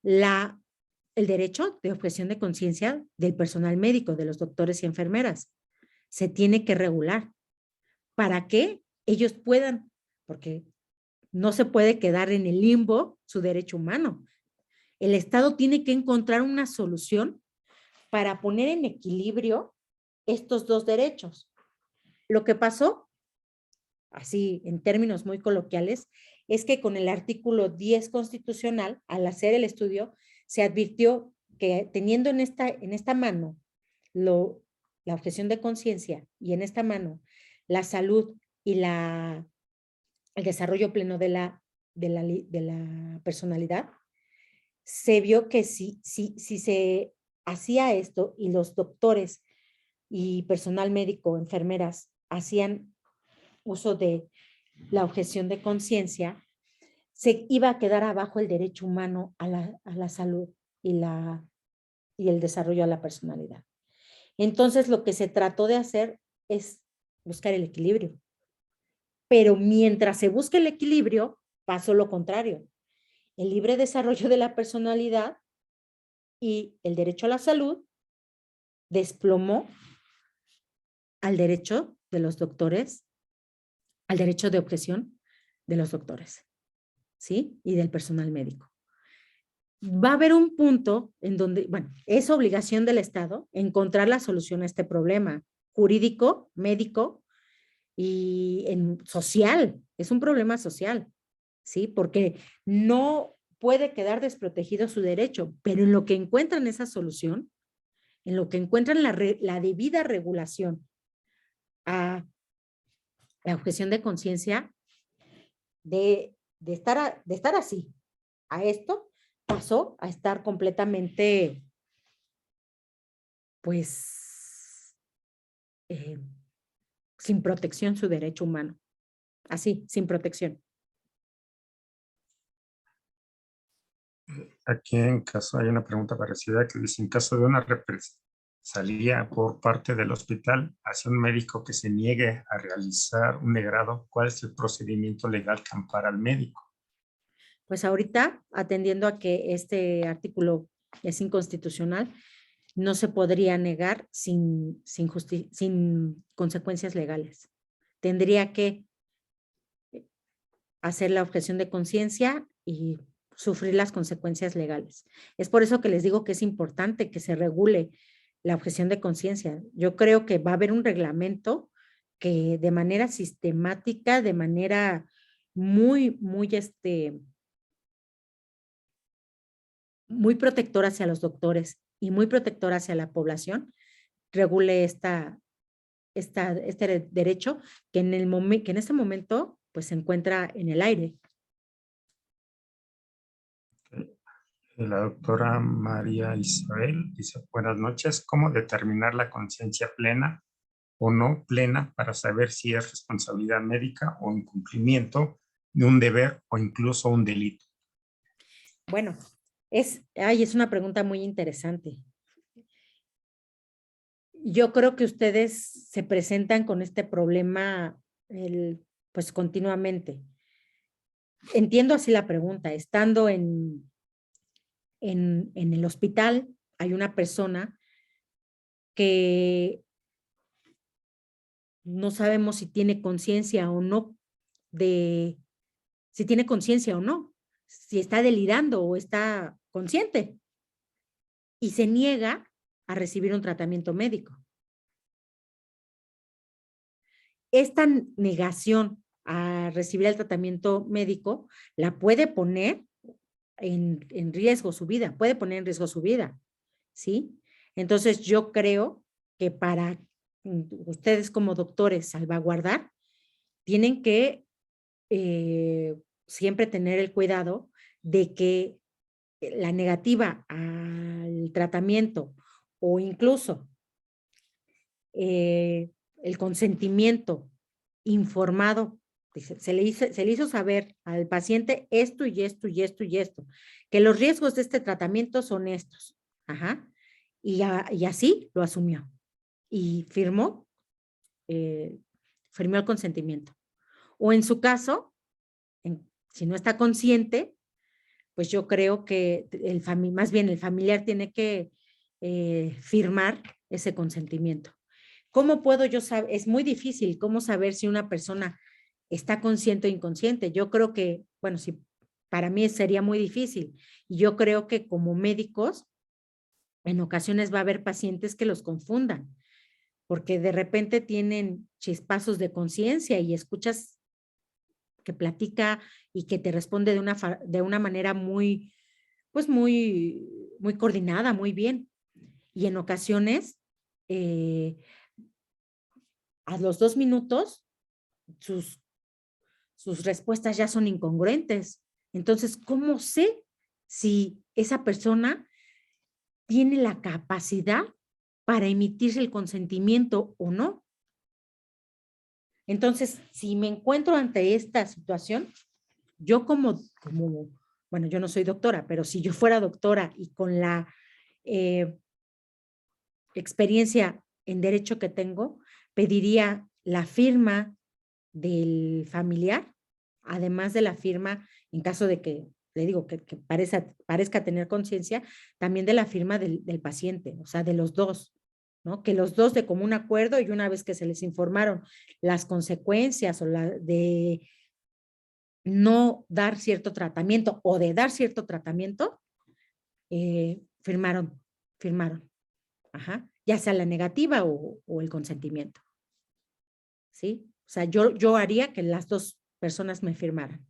el derecho de objeción de conciencia del personal médico, de los doctores y enfermeras. Se tiene que regular para que ellos puedan, porque no se puede quedar en el limbo su derecho humano. El Estado tiene que encontrar una solución para poner en equilibrio estos dos derechos. Lo que pasó, así en términos muy coloquiales, es que con el artículo 10 constitucional, al hacer el estudio, se advirtió que teniendo en esta mano la objeción de conciencia y en esta mano la salud y el desarrollo pleno de la personalidad, se vio que si se hacía esto y los doctores y personal médico, enfermeras, hacían uso de la objeción de conciencia, se iba a quedar abajo el derecho humano a la salud y el desarrollo a la personalidad. Entonces, lo que se trató de hacer es buscar el equilibrio. Pero mientras se busca el equilibrio, pasó lo contrario. El libre desarrollo de la personalidad y el derecho a la salud desplomó al derecho de los doctores, al derecho de objeción de los doctores, ¿sí? Y del personal médico. Va a haber un punto en donde, bueno, es obligación del Estado encontrar la solución a este problema jurídico, médico y social. Es un problema social, ¿sí? Porque no puede quedar desprotegido su derecho, pero en lo que encuentran esa solución, en lo que encuentran la debida regulación a la objeción de conciencia, de estar así, a esto, pasó a estar completamente, pues, sin protección su derecho humano. Así, sin protección. Aquí en caso hay una pregunta parecida que dice, en caso de una represalia por parte del hospital hacia un médico que se niegue a realizar un negrado, ¿cuál es el procedimiento legal que ampara al médico? Pues ahorita, atendiendo a que este artículo es inconstitucional, no se podría negar sin consecuencias legales. Tendría que hacer la objeción de conciencia y sufrir las consecuencias legales. Es por eso que les digo que es importante que se regule la objeción de conciencia. Yo creo que va a haber un reglamento que de manera sistemática, de manera muy protectora hacia los doctores y muy protectora hacia la población, regule este derecho que en este momento pues se encuentra en el aire. La doctora María Isabel dice, buenas noches, ¿cómo determinar la conciencia plena o no plena para saber si es responsabilidad médica o incumplimiento de un deber o incluso un delito? Bueno, es una pregunta muy interesante. Yo creo que ustedes se presentan con este problema pues continuamente. Entiendo así la pregunta. Estando en el hospital, hay una persona que no sabemos si tiene conciencia o no si tiene conciencia o no, si está delirando o está consciente y se niega a recibir un tratamiento médico. esta negación a recibir el tratamiento médico la puede poner en riesgo su vida, puede poner en riesgo su vida, ¿sí? Entonces yo creo que para ustedes como doctores salvaguardar, tienen que siempre tener el cuidado de que la negativa al tratamiento o incluso el consentimiento informado, se le hizo saber al paciente esto y esto y esto y esto, que los riesgos de este tratamiento son estos. Ajá. Y así lo asumió y firmó el consentimiento. O en su caso, si no está consciente, pues yo creo que más bien el familiar tiene que firmar ese consentimiento. ¿Cómo puedo yo saber? Es muy difícil cómo saber si una persona está consciente o inconsciente. Yo creo que, bueno, sí, para mí sería muy difícil. Y yo creo que como médicos, en ocasiones va a haber pacientes que los confundan, porque de repente tienen chispazos de conciencia y escuchas que platica y que te responde de una manera muy, pues muy coordinada, muy bien. Y en ocasiones, a los 2 minutos, sus respuestas ya son incongruentes. Entonces, ¿cómo sé si esa persona tiene la capacidad para emitirse el consentimiento o no? Entonces, si me encuentro ante esta situación, yo bueno, yo no soy doctora, pero si yo fuera doctora y con la experiencia en derecho que tengo, pediría la firma del familiar, además de la firma, en caso de que, le digo, que parezca tener conciencia, también de la firma del paciente, o sea, de los dos, ¿no? Que los dos de común acuerdo y una vez que se les informaron las consecuencias o de no dar cierto tratamiento o de dar cierto tratamiento, firmaron. Ajá. Ya sea la negativa o el consentimiento. ¿Sí? O sea, yo haría que las dos personas me firmaran.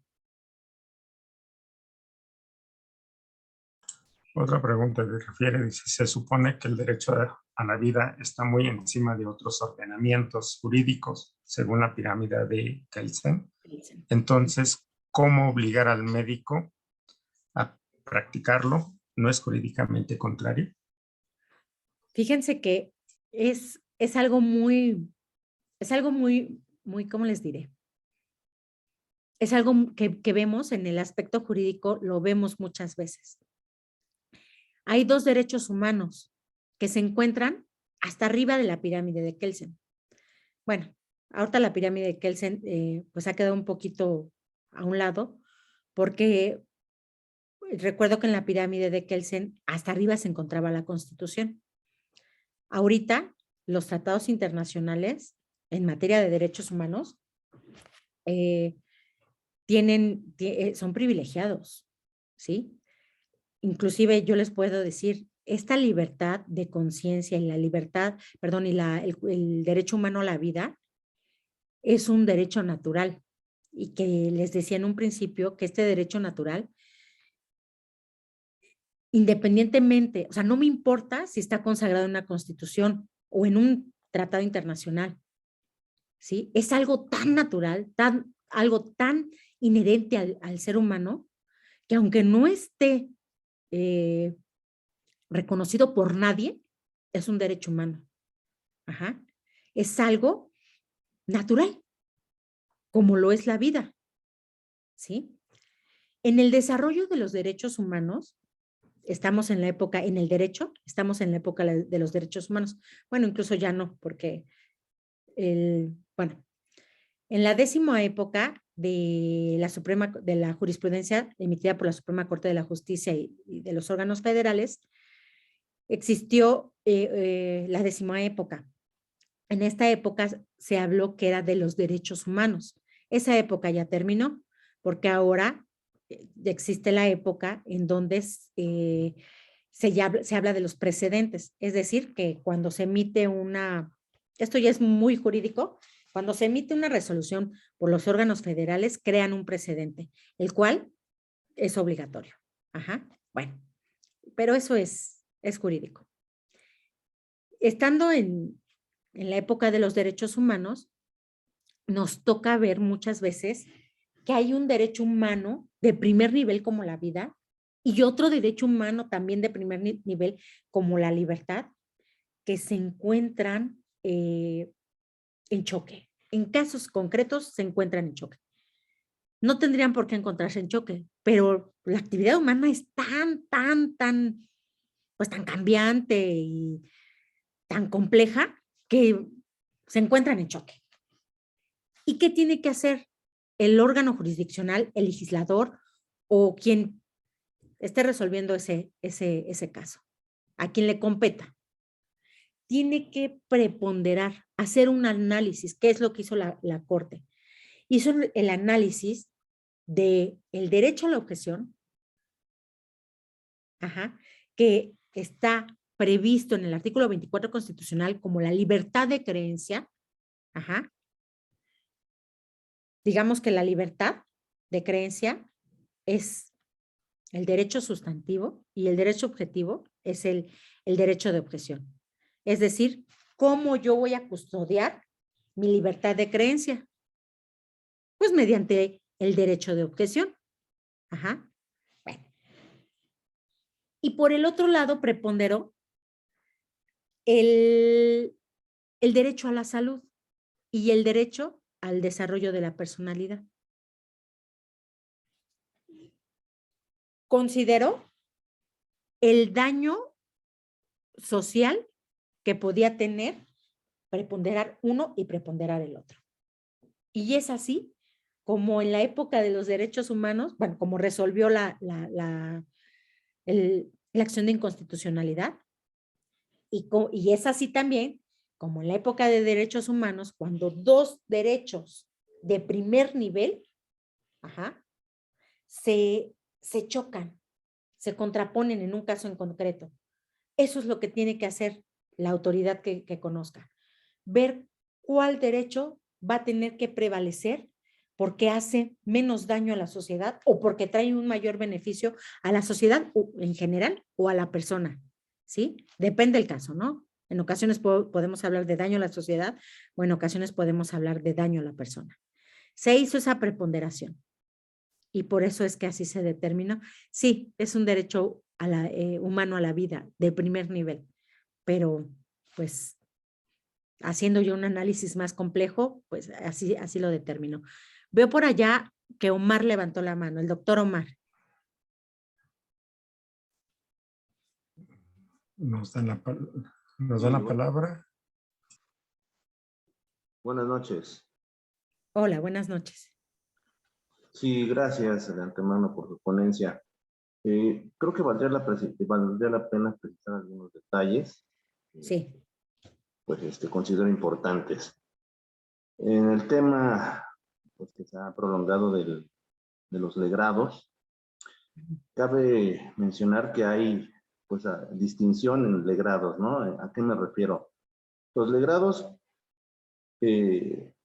Otra pregunta que refiere, dice, se supone que el derecho a la vida está muy encima de otros ordenamientos jurídicos, según la pirámide de Kelsen. Entonces, ¿cómo obligar al médico a practicarlo? ¿No es jurídicamente contrario? Fíjense que es algo muy, ¿cómo les diré? Es algo que vemos en el aspecto jurídico, lo vemos muchas veces. Hay dos derechos humanos que se encuentran hasta arriba de la pirámide de Kelsen. Bueno, ahorita la pirámide de Kelsen pues ha quedado un poquito a un lado, porque recuerdo que en la pirámide de Kelsen hasta arriba se encontraba la Constitución. Ahorita los tratados internacionales en materia de derechos humanos son privilegiados, ¿sí? Inclusive yo les puedo decir, esta libertad de conciencia y la libertad, perdón, y el derecho humano a la vida es un derecho natural. Y que les decía en un principio que este derecho natural, independientemente, o sea, no me importa si está consagrado en una constitución o en un tratado internacional, ¿sí? Es algo tan natural, algo tan inherente al ser humano, que aunque no esté reconocido por nadie, es un derecho humano. Ajá. Es algo natural, como lo es la vida, ¿sí? En el desarrollo de los derechos humanos, estamos en la época, en el derecho, estamos en la época de los derechos humanos. Bueno, incluso ya no, porque bueno, en la 10ª época de la jurisprudencia emitida por la Suprema Corte de la Justicia y de los órganos federales, existió la 10ª época. En esta época se habló que era de los derechos humanos. Esa época ya terminó, porque ahora existe la época en donde se habla de los precedentes. Es decir, que cuando se emite esto ya es muy jurídico, Cuando se emite una resolución por los órganos federales, crean un precedente, el cual es obligatorio. Ajá, bueno, pero eso es jurídico. Estando en la época de los derechos humanos, nos toca ver muchas veces que hay un derecho humano de primer nivel como la vida y otro derecho humano también de primer nivel como la libertad, que se encuentran en choque. En casos concretos se encuentran en choque. No tendrían por qué encontrarse en choque, pero la actividad humana es pues tan cambiante y tan compleja que se encuentran en choque. ¿Y qué tiene que hacer el órgano jurisdiccional, el legislador o quien esté resolviendo ese caso? A quien le competa. Tiene que preponderar, hacer un análisis, ¿qué es lo que hizo la Corte? Hizo el análisis del derecho a la objeción, que está previsto en el artículo 24 constitucional como la libertad de creencia. Digamos que la libertad de creencia es el derecho sustantivo y el derecho objetivo es el derecho de objeción. Es decir, ¿cómo yo voy a custodiar mi libertad de creencia? Pues mediante el derecho de objeción. Bueno. Y por el otro lado preponderó el derecho a la salud y el derecho al desarrollo de la personalidad. Consideró el daño social que podía tener preponderar uno y preponderar el otro. Y es así como en la época de los derechos humanos, bueno, como resolvió la acción de inconstitucionalidad, y es así también como en la época de derechos humanos, cuando dos derechos de primer nivel se chocan, se contraponen en un caso en concreto. Eso es lo que tiene que hacer la autoridad que conozca. Ver cuál derecho va a tener que prevalecer porque hace menos daño a la sociedad o porque trae un mayor beneficio a la sociedad en general o a la persona, ¿sí? Depende del caso, ¿no? En ocasiones podemos hablar de daño a la sociedad o en ocasiones podemos hablar de daño a la persona. Se hizo esa preponderación y por eso es que así se determinó. Sí, es un derecho humano a la vida de primer nivel, pero pues haciendo yo un análisis más complejo, pues así lo determinó. Veo por allá que Omar levantó la mano, el doctor Omar. Nos da la palabra. Buenas noches. Hola, buenas noches. Sí, gracias de antemano por su ponencia. Creo que valdría la pena precisar algunos detalles. Sí. Pues considero importantes. En el tema pues, que se ha prolongado de los legrados, cabe mencionar que hay pues distinción en legrados, ¿no? ¿A qué me refiero? Los legrados,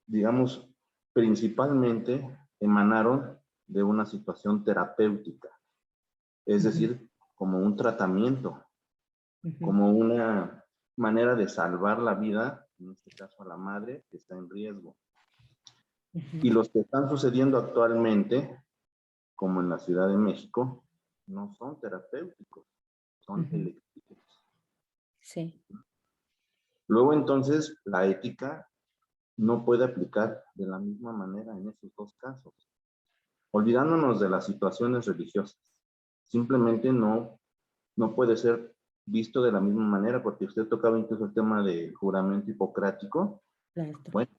digamos, principalmente emanaron de una situación terapéutica, es decir, como un tratamiento, como una manera de salvar la vida, en este caso a la madre que está en riesgo. Y los que están sucediendo actualmente, como en la Ciudad de México, no son terapéuticos, son electivos. Sí. Luego entonces la ética no puede aplicar de la misma manera en esos dos casos. Olvidándonos de las situaciones religiosas, simplemente no puede ser visto de la misma manera, porque usted tocaba incluso el tema del juramento hipocrático. Claro. Bueno,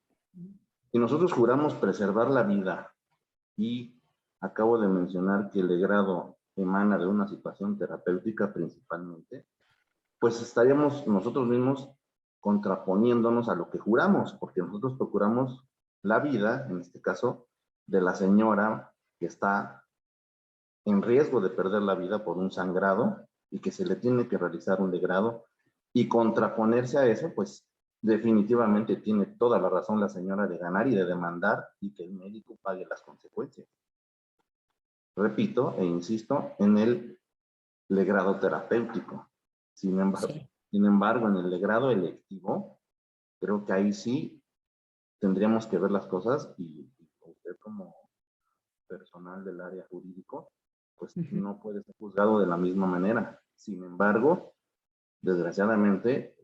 si nosotros juramos preservar la vida y acabo de mencionar que el legrado emana de una situación terapéutica principalmente, pues estaríamos nosotros mismos contraponiéndonos a lo que juramos, porque nosotros procuramos la vida, en este caso, de la señora que está en riesgo de perder la vida por un sangrado y que se le tiene que realizar un legrado, y contraponerse a eso, pues definitivamente tiene toda la razón la señora de ganar y de demandar y que el médico pague las consecuencias. Repito e insisto en el legrado terapéutico. Sin embargo, en el legrado electivo, creo que ahí sí tendríamos que ver las cosas y usted como personal del área jurídico, pues no puede ser juzgado de la misma manera. Sin embargo, desgraciadamente,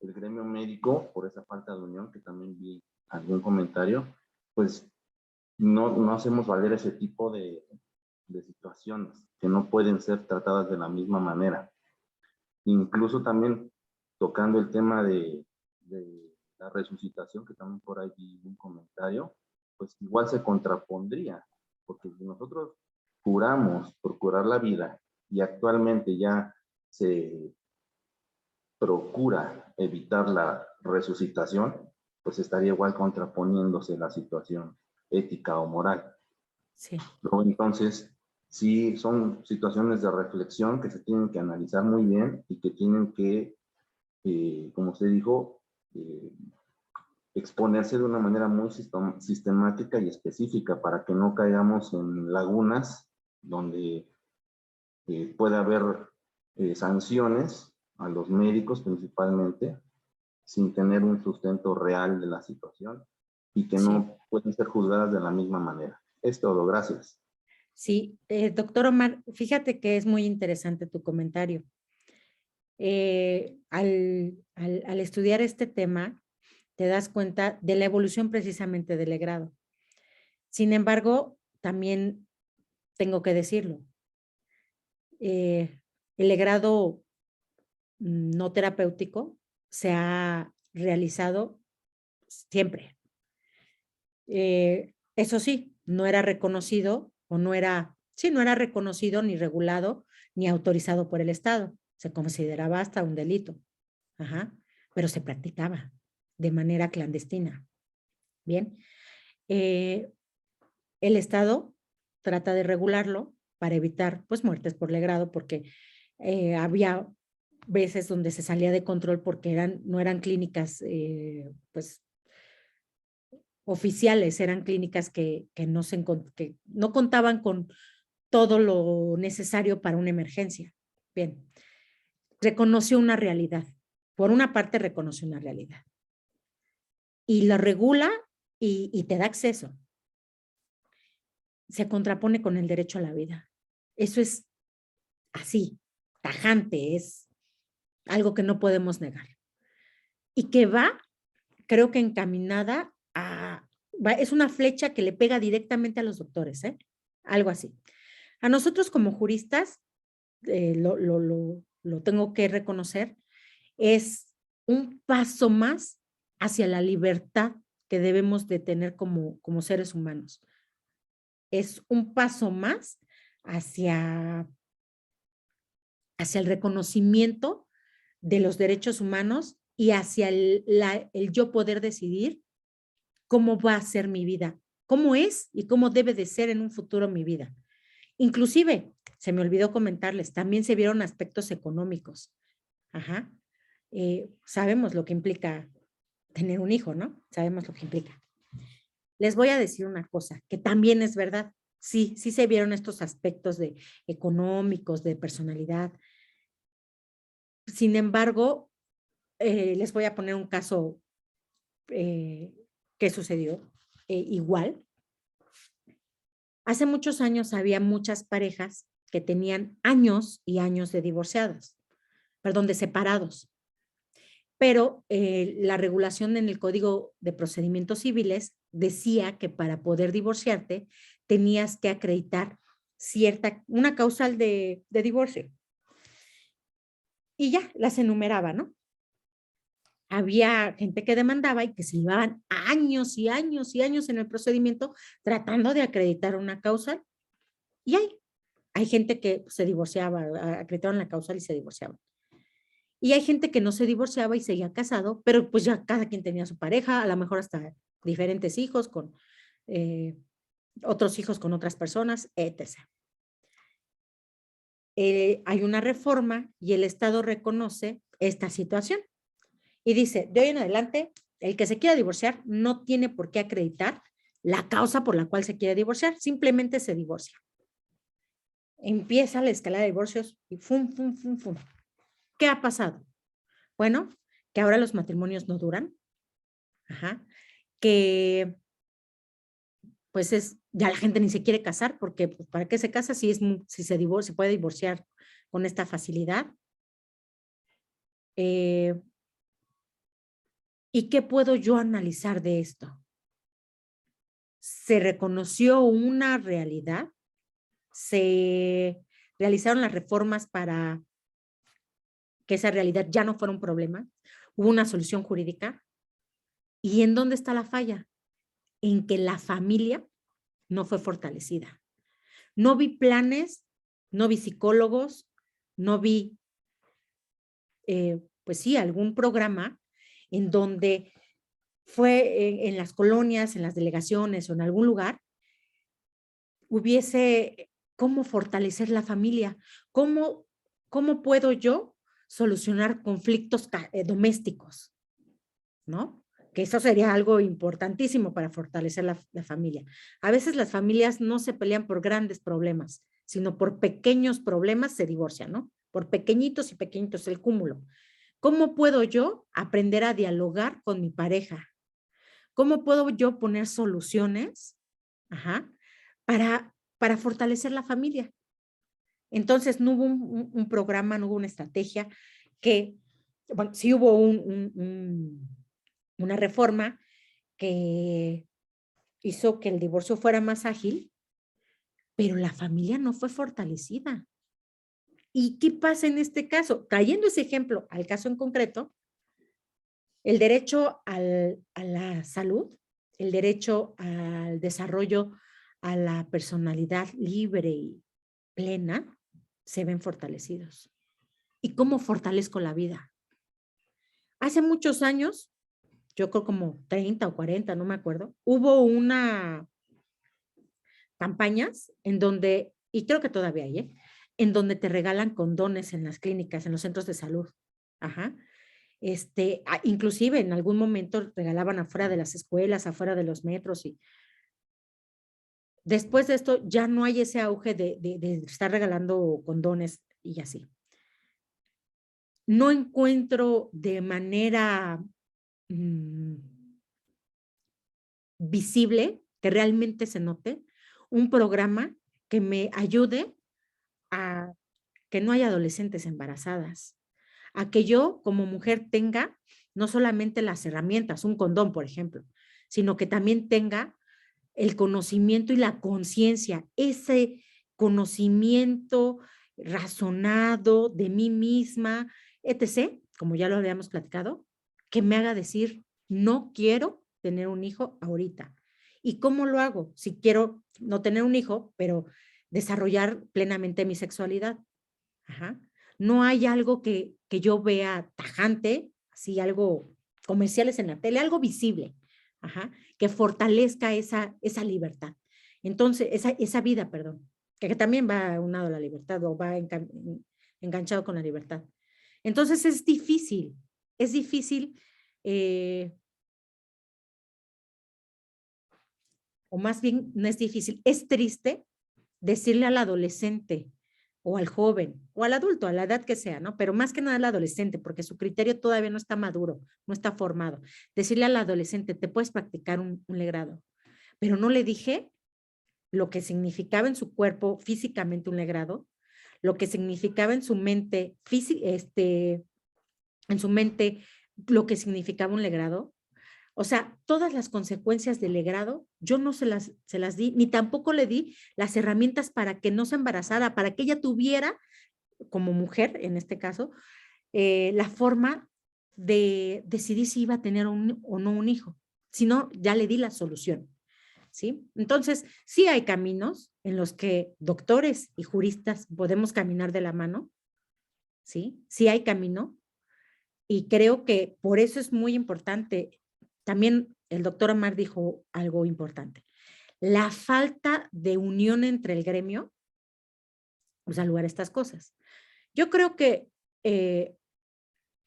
el gremio médico, por esa falta de unión, que también vi algún comentario, pues no hacemos valer ese tipo de situaciones que no pueden ser tratadas de la misma manera. Incluso también tocando el tema de la resucitación, que también por ahí vi un comentario, pues igual se contrapondría, porque si nosotros juramos por curar la vida y actualmente ya se procura evitar la resucitación, pues estaría igual contraponiéndose la situación ética o moral. Sí. Luego, entonces, sí son situaciones de reflexión que se tienen que analizar muy bien y que tienen que, como usted dijo, exponerse de una manera muy sistemática y específica para que no caigamos en lagunas donde puede haber sanciones a los médicos principalmente sin tener un sustento real de la situación y que no pueden ser juzgadas de la misma manera. Es todo, gracias. Sí, doctor Omar, fíjate que es muy interesante tu comentario. Al estudiar este tema, te das cuenta de la evolución precisamente del legrado. Sin embargo, también tengo que decirlo, el legrado no terapéutico se ha realizado siempre. Eso sí, no era reconocido o no era reconocido ni regulado ni autorizado por el Estado. Se consideraba hasta un delito. Ajá, pero se practicaba de manera clandestina. Bien. El Estado trata de regularlo para evitar pues muertes por legrado, porque había veces donde se salía de control porque no eran clínicas pues oficiales, eran clínicas que no contaban con todo lo necesario para una emergencia. Bien, reconoció una realidad. Por una parte reconoció una realidad. Y la regula y te da acceso. Se contrapone con el derecho a la vida. Eso es así, tajante, es algo que no podemos negar. Y que va, creo que encaminada es una flecha que le pega directamente a los doctores, algo así. A nosotros como juristas, lo tengo que reconocer, es un paso más hacia la libertad que debemos de tener como seres humanos. Es un paso más hacia el reconocimiento de los derechos humanos y hacia el yo poder decidir cómo va a ser mi vida, cómo es y cómo debe de ser en un futuro mi vida. Inclusive, se me olvidó comentarles, también se vieron aspectos económicos. Ajá. Sabemos lo que implica tener un hijo, ¿no? Sabemos lo que implica. Les voy a decir una cosa, que también es verdad. Sí se vieron estos aspectos económicos, de personalidad. Sin embargo, les voy a poner un caso que sucedió igual. Hace muchos años había muchas parejas que tenían años y años de divorciados, de separados. Pero la regulación en el Código de Procedimientos Civiles decía que para poder divorciarte tenías que acreditar una causal de divorcio. Y ya, las enumeraba, ¿no? Había gente que demandaba y que se llevaban años y años y años en el procedimiento tratando de acreditar una causal. Y hay gente que se divorciaba, acreditaron la causal y se divorciaban. Y hay gente que no se divorciaba y seguía casado, pero pues ya cada quien tenía su pareja, a lo mejor hasta diferentes hijos, con otros hijos con otras personas, etc. Hay una reforma y el Estado reconoce esta situación Y dice, de hoy en adelante, el que se quiera divorciar no tiene por qué acreditar la causa por la cual se quiere divorciar, simplemente se divorcia. Empieza la escalada de divorcios y fum, fum, fum, fum. ¿Qué ha pasado? Bueno, que ahora los matrimonios no duran. Ajá. Que pues ya la gente ni se quiere casar porque pues, ¿para qué se casa si se puede divorciar con esta facilidad? ¿Y qué puedo yo analizar de esto? Se reconoció una realidad, se realizaron las reformas para que esa realidad ya no fuera un problema, hubo una solución jurídica. ¿Y en dónde está la falla? En que la familia no fue fortalecida. No vi planes, no vi psicólogos, no vi, pues sí, algún programa en donde fue en las colonias, en las delegaciones o en algún lugar, hubiese cómo fortalecer la familia, cómo puedo yo solucionar conflictos domésticos, ¿no? Que eso sería algo importantísimo para fortalecer la familia. A veces las familias no se pelean por grandes problemas, sino por pequeños problemas se divorcian, ¿no? Por pequeñitos y pequeñitos, el cúmulo. ¿Cómo puedo yo aprender a dialogar con mi pareja? ¿Cómo puedo yo poner soluciones para fortalecer la familia? Entonces, no hubo un programa, no hubo una estrategia que, bueno, sí hubo una reforma que hizo que el divorcio fuera más ágil, pero la familia no fue fortalecida. ¿Y qué pasa en este caso? Trayendo ese ejemplo al caso en concreto, el derecho a la salud, el derecho al desarrollo, a la personalidad libre y plena, se ven fortalecidos. ¿Y cómo fortalezco la vida? Hace muchos años, yo creo como 30 o 40, no me acuerdo, hubo una campañas en donde, y creo que todavía hay, en donde te regalan condones en las clínicas, en los centros de salud. Ajá. Inclusive en algún momento regalaban afuera de las escuelas, afuera de los metros y después de esto ya no hay ese auge de estar regalando condones y así. No encuentro de manera visible, que realmente se note, un programa que me ayude a que no haya adolescentes embarazadas, a que yo como mujer tenga no solamente las herramientas, un condón, por ejemplo, sino que también tenga el conocimiento y la conciencia, ese conocimiento razonado de mí misma, etc., como ya lo habíamos platicado, que me haga decir, no quiero tener un hijo ahorita. ¿Y cómo lo hago? Si quiero no tener un hijo, pero desarrollar plenamente mi sexualidad. Ajá. No hay algo que yo vea tajante, así algo comerciales en la tele, algo visible, ajá, que fortalezca esa libertad. Entonces, esa vida, perdón, que también va unado a la libertad o va enganchado con la libertad. Entonces es difícil, o más bien no es difícil, es triste decirle al adolescente o al joven o al adulto, a la edad que sea, ¿no? Pero más que nada al adolescente, porque su criterio todavía no está maduro, no está formado. Decirle al adolescente, te puedes practicar un legrado, pero no le dije lo que significaba en su cuerpo físicamente un legrado, lo que significaba en su mente, en su mente lo que significaba un legrado. O sea, todas las consecuencias del legrado, yo no se las di, ni tampoco le di las herramientas para que no se embarazara, para que ella tuviera, como mujer en este caso, la forma de decidir si iba a tener o no un hijo. Si no, ya le di la solución. ¿Sí? Entonces, sí hay caminos en los que doctores y juristas podemos caminar de la mano. ¿Sí? Sí hay camino. Y creo que por eso es muy importante. También el doctor Amar dijo algo importante. La falta de unión entre el gremio, pues al lugar estas cosas. Yo creo que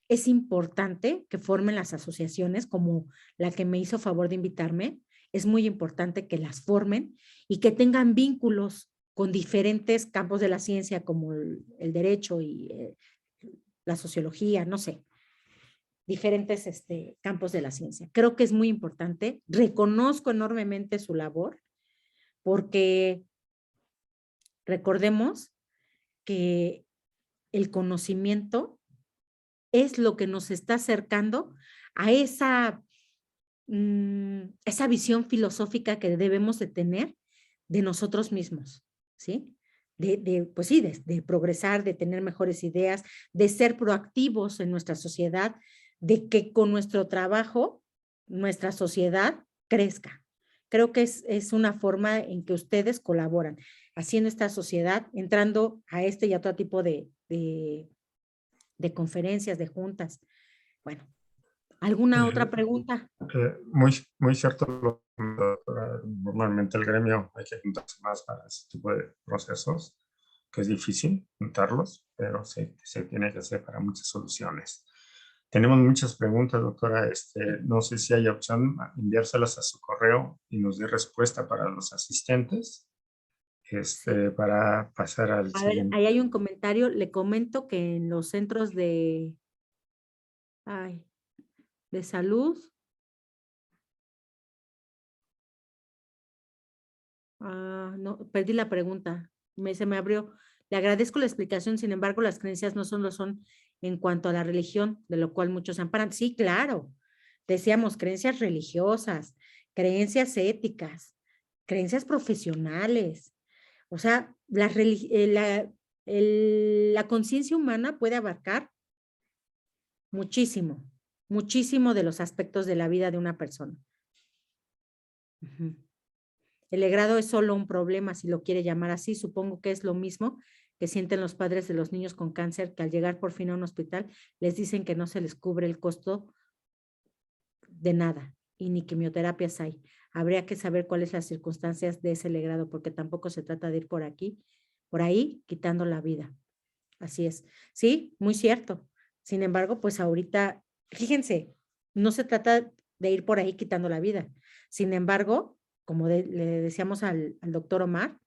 es importante que formen las asociaciones como la que me hizo favor de invitarme. Es muy importante que las formen y que tengan vínculos con diferentes campos de la ciencia como el derecho y la sociología, no sé, diferentes campos de la ciencia. Creo que es muy importante. Reconozco enormemente su labor porque recordemos que el conocimiento es lo que nos está acercando a esa visión filosófica que debemos de tener de nosotros mismos, ¿sí? Pues sí, de progresar, de tener mejores ideas, de ser proactivos en nuestra sociedad, de que con nuestro trabajo nuestra sociedad crezca. Creo que es una forma en que ustedes colaboran, haciendo esta sociedad, entrando a este y a otro tipo de conferencias, de juntas. Bueno, ¿alguna otra pregunta? Muy cierto, doctora. Normalmente el gremio hay que juntarse más para ese tipo de procesos, que es difícil juntarlos, pero se tiene que hacer para muchas soluciones. Tenemos muchas preguntas, doctora. No sé si hay opción de enviárselas a su correo y nos dé respuesta para los asistentes, para pasar al siguiente. Ahí hay un comentario. Le comento que en los centros de salud, no, perdí la pregunta. Se me abrió. Le agradezco la explicación, sin embargo, las creencias no lo son en cuanto a la religión, de lo cual muchos se amparan. Sí, claro. Decíamos creencias religiosas, creencias éticas, creencias profesionales. O sea, la conciencia humana puede abarcar muchísimo, muchísimo de los aspectos de la vida de una persona. El legrado es solo un problema, si lo quiere llamar así. Supongo que es lo mismo que sienten los padres de los niños con cáncer, que al llegar por fin a un hospital les dicen que no se les cubre el costo de nada y ni quimioterapias hay. Habría que saber cuáles las circunstancias de ese legrado, porque tampoco se trata de ir por ahí, quitando la vida. Así es. Sí, muy cierto. Sin embargo, pues ahorita, fíjense, no se trata de ir por ahí quitando la vida. Sin embargo, como le decíamos al doctor Omar,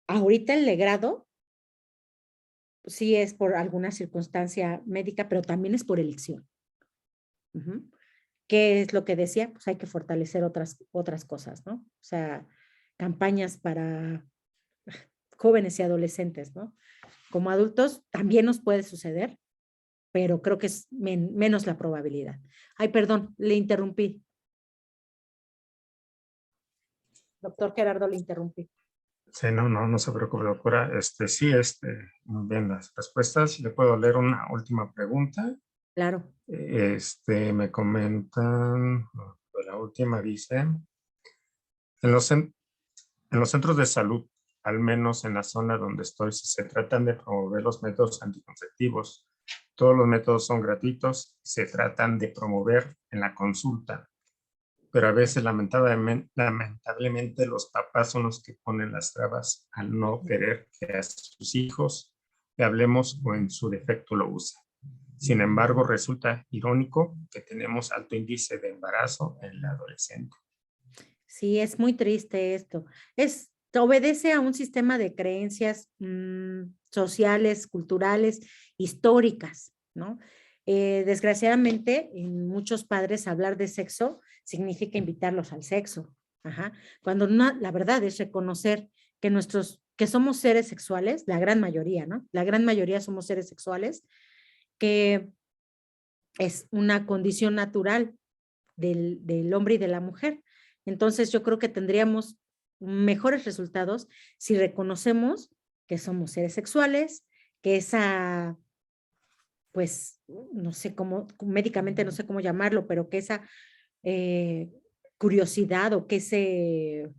ahorita el legrado sí es por alguna circunstancia médica, pero también es por elección. ¿Qué es lo que decía? Pues hay que fortalecer otras cosas, ¿no? O sea, campañas para jóvenes y adolescentes, ¿no? Como adultos también nos puede suceder, pero creo que es menos la probabilidad. Ay, perdón, le interrumpí. Doctor Gerardo, le interrumpí. Sí, no se preocupe, doctora. Sí, muy bien las respuestas. ¿Le puedo leer una última pregunta? Claro. Me comentan, la última dice, en los centros de salud, al menos en la zona donde estoy, se tratan de promover los métodos anticonceptivos. Todos los métodos son gratuitos, se tratan de promover en la consulta, pero a veces lamentablemente los papás son los que ponen las trabas al no querer que a sus hijos le hablemos o en su defecto lo usen. Sin embargo, resulta irónico que tenemos alto índice de embarazo en la adolescente. Sí, es muy triste esto. Obedece a un sistema de creencias sociales, culturales, históricas, ¿no? Desgraciadamente, en muchos padres hablar de sexo significa invitarlos al sexo. Cuando la verdad es reconocer que somos seres sexuales, la gran mayoría, ¿no? La gran mayoría somos seres sexuales, que es una condición natural del hombre y de la mujer. Entonces yo creo que tendríamos mejores resultados si reconocemos que somos seres sexuales, que pues, no sé cómo, médicamente no sé cómo llamarlo, pero que esa curiosidad o que ese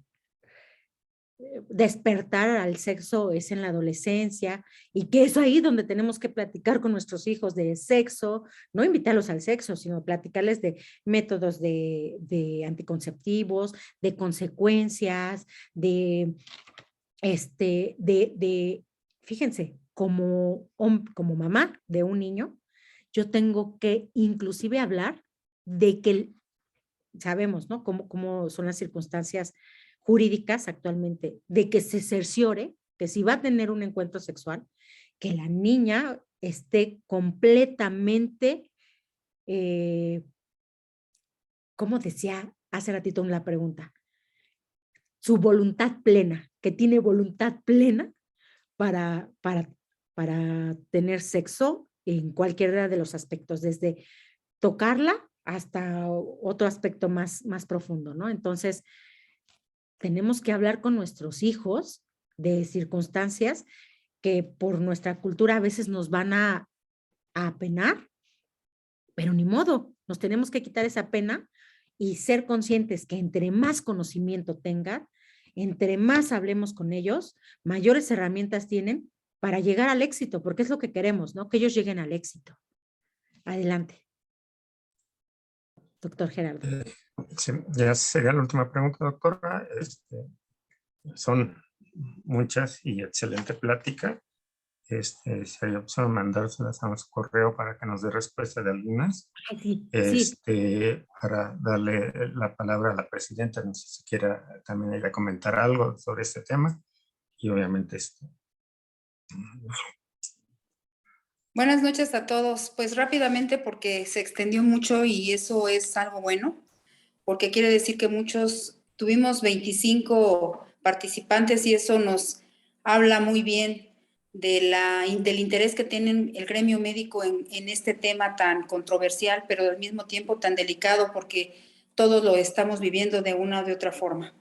despertar al sexo es en la adolescencia y que es ahí donde tenemos que platicar con nuestros hijos de sexo, no invitarlos al sexo, sino platicarles de métodos de anticonceptivos, de consecuencias, fíjense, como mamá de un niño, yo tengo que inclusive hablar de que sabemos, ¿no? Cómo son las circunstancias jurídicas actualmente, de que se cerciore que si va a tener un encuentro sexual, que la niña esté completamente, como decía hace ratito en la pregunta, su voluntad plena, que tiene voluntad plena para tener sexo en cualquiera de los aspectos, desde tocarla hasta otro aspecto más profundo, ¿no? Entonces, tenemos que hablar con nuestros hijos de circunstancias que por nuestra cultura a veces nos van a apenar, pero ni modo, nos tenemos que quitar esa pena y ser conscientes que entre más conocimiento tengan, entre más hablemos con ellos, mayores herramientas tienen para llegar al éxito, porque es lo que queremos, ¿no? Que ellos lleguen al éxito. Adelante. Doctor Gerardo. Sí, ya sería la última pregunta, doctora. Son muchas y excelente plática. Sería opción mandárselas a nuestro correo para que nos dé respuesta de algunas. Sí, sí. Para darle la palabra a la presidenta, no sé si quiera también ella comentar algo sobre este tema. Y obviamente Buenas noches a todos. Pues rápidamente porque se extendió mucho y eso es algo bueno, porque quiere decir que tuvimos 25 participantes y eso nos habla muy bien del interés que tienen el gremio médico en este tema tan controversial, pero al mismo tiempo tan delicado porque todos lo estamos viviendo de una o de otra forma.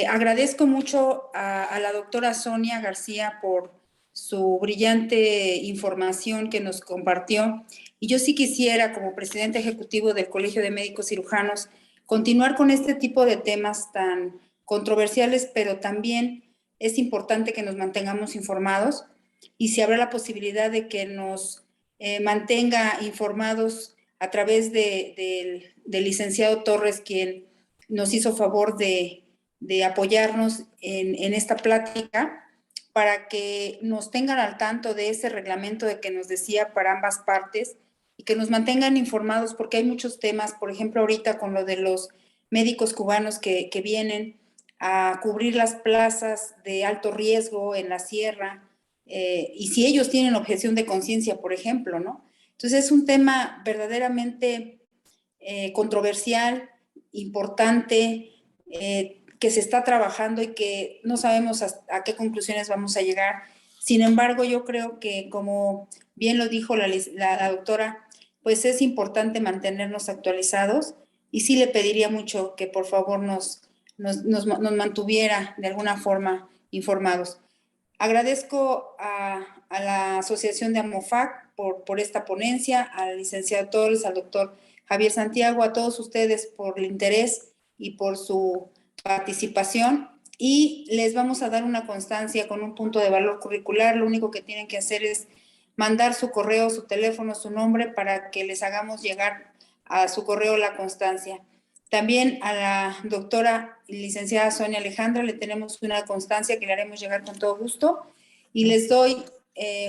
Agradezco mucho a la doctora Sonia García por su brillante información que nos compartió. Y yo sí quisiera, como presidente ejecutivo del Colegio de Médicos Cirujanos, continuar con este tipo de temas tan controversiales, pero también es importante que nos mantengamos informados y si habrá la posibilidad de que nos mantenga informados a través del licenciado Torres, quien nos hizo favor de apoyarnos en esta plática, para que nos tengan al tanto de ese reglamento de que nos decía para ambas partes y que nos mantengan informados porque hay muchos temas, por ejemplo, ahorita con lo de los médicos cubanos que vienen a cubrir las plazas de alto riesgo en la sierra, y si ellos tienen objeción de conciencia, por ejemplo, ¿no? Entonces es un tema verdaderamente controversial, importante, que se está trabajando y que no sabemos a qué conclusiones vamos a llegar. Sin embargo, yo creo que, como bien lo dijo la doctora, pues es importante mantenernos actualizados y sí le pediría mucho que por favor nos mantuviera de alguna forma informados. Agradezco a la Asociación de AMOFAC por esta ponencia, al licenciado Torres, al doctor Javier Santiago, a todos ustedes por el interés y por su participación, y les vamos a dar una constancia con un punto de valor curricular. Lo único que tienen que hacer es mandar su correo, su teléfono, su nombre para que les hagamos llegar a su correo la constancia. También a la doctora licenciada Sonia Alejandra le tenemos una constancia que le haremos llegar con todo gusto y les doy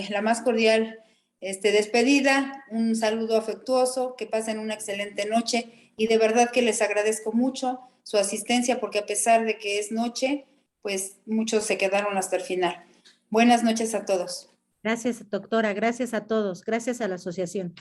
la más cordial despedida, un saludo afectuoso, que pasen una excelente noche y de verdad que les agradezco mucho su asistencia porque a pesar de que es noche, pues muchos se quedaron hasta el final. Buenas noches a todos. Gracias, doctora. Gracias a todos. Gracias a la asociación.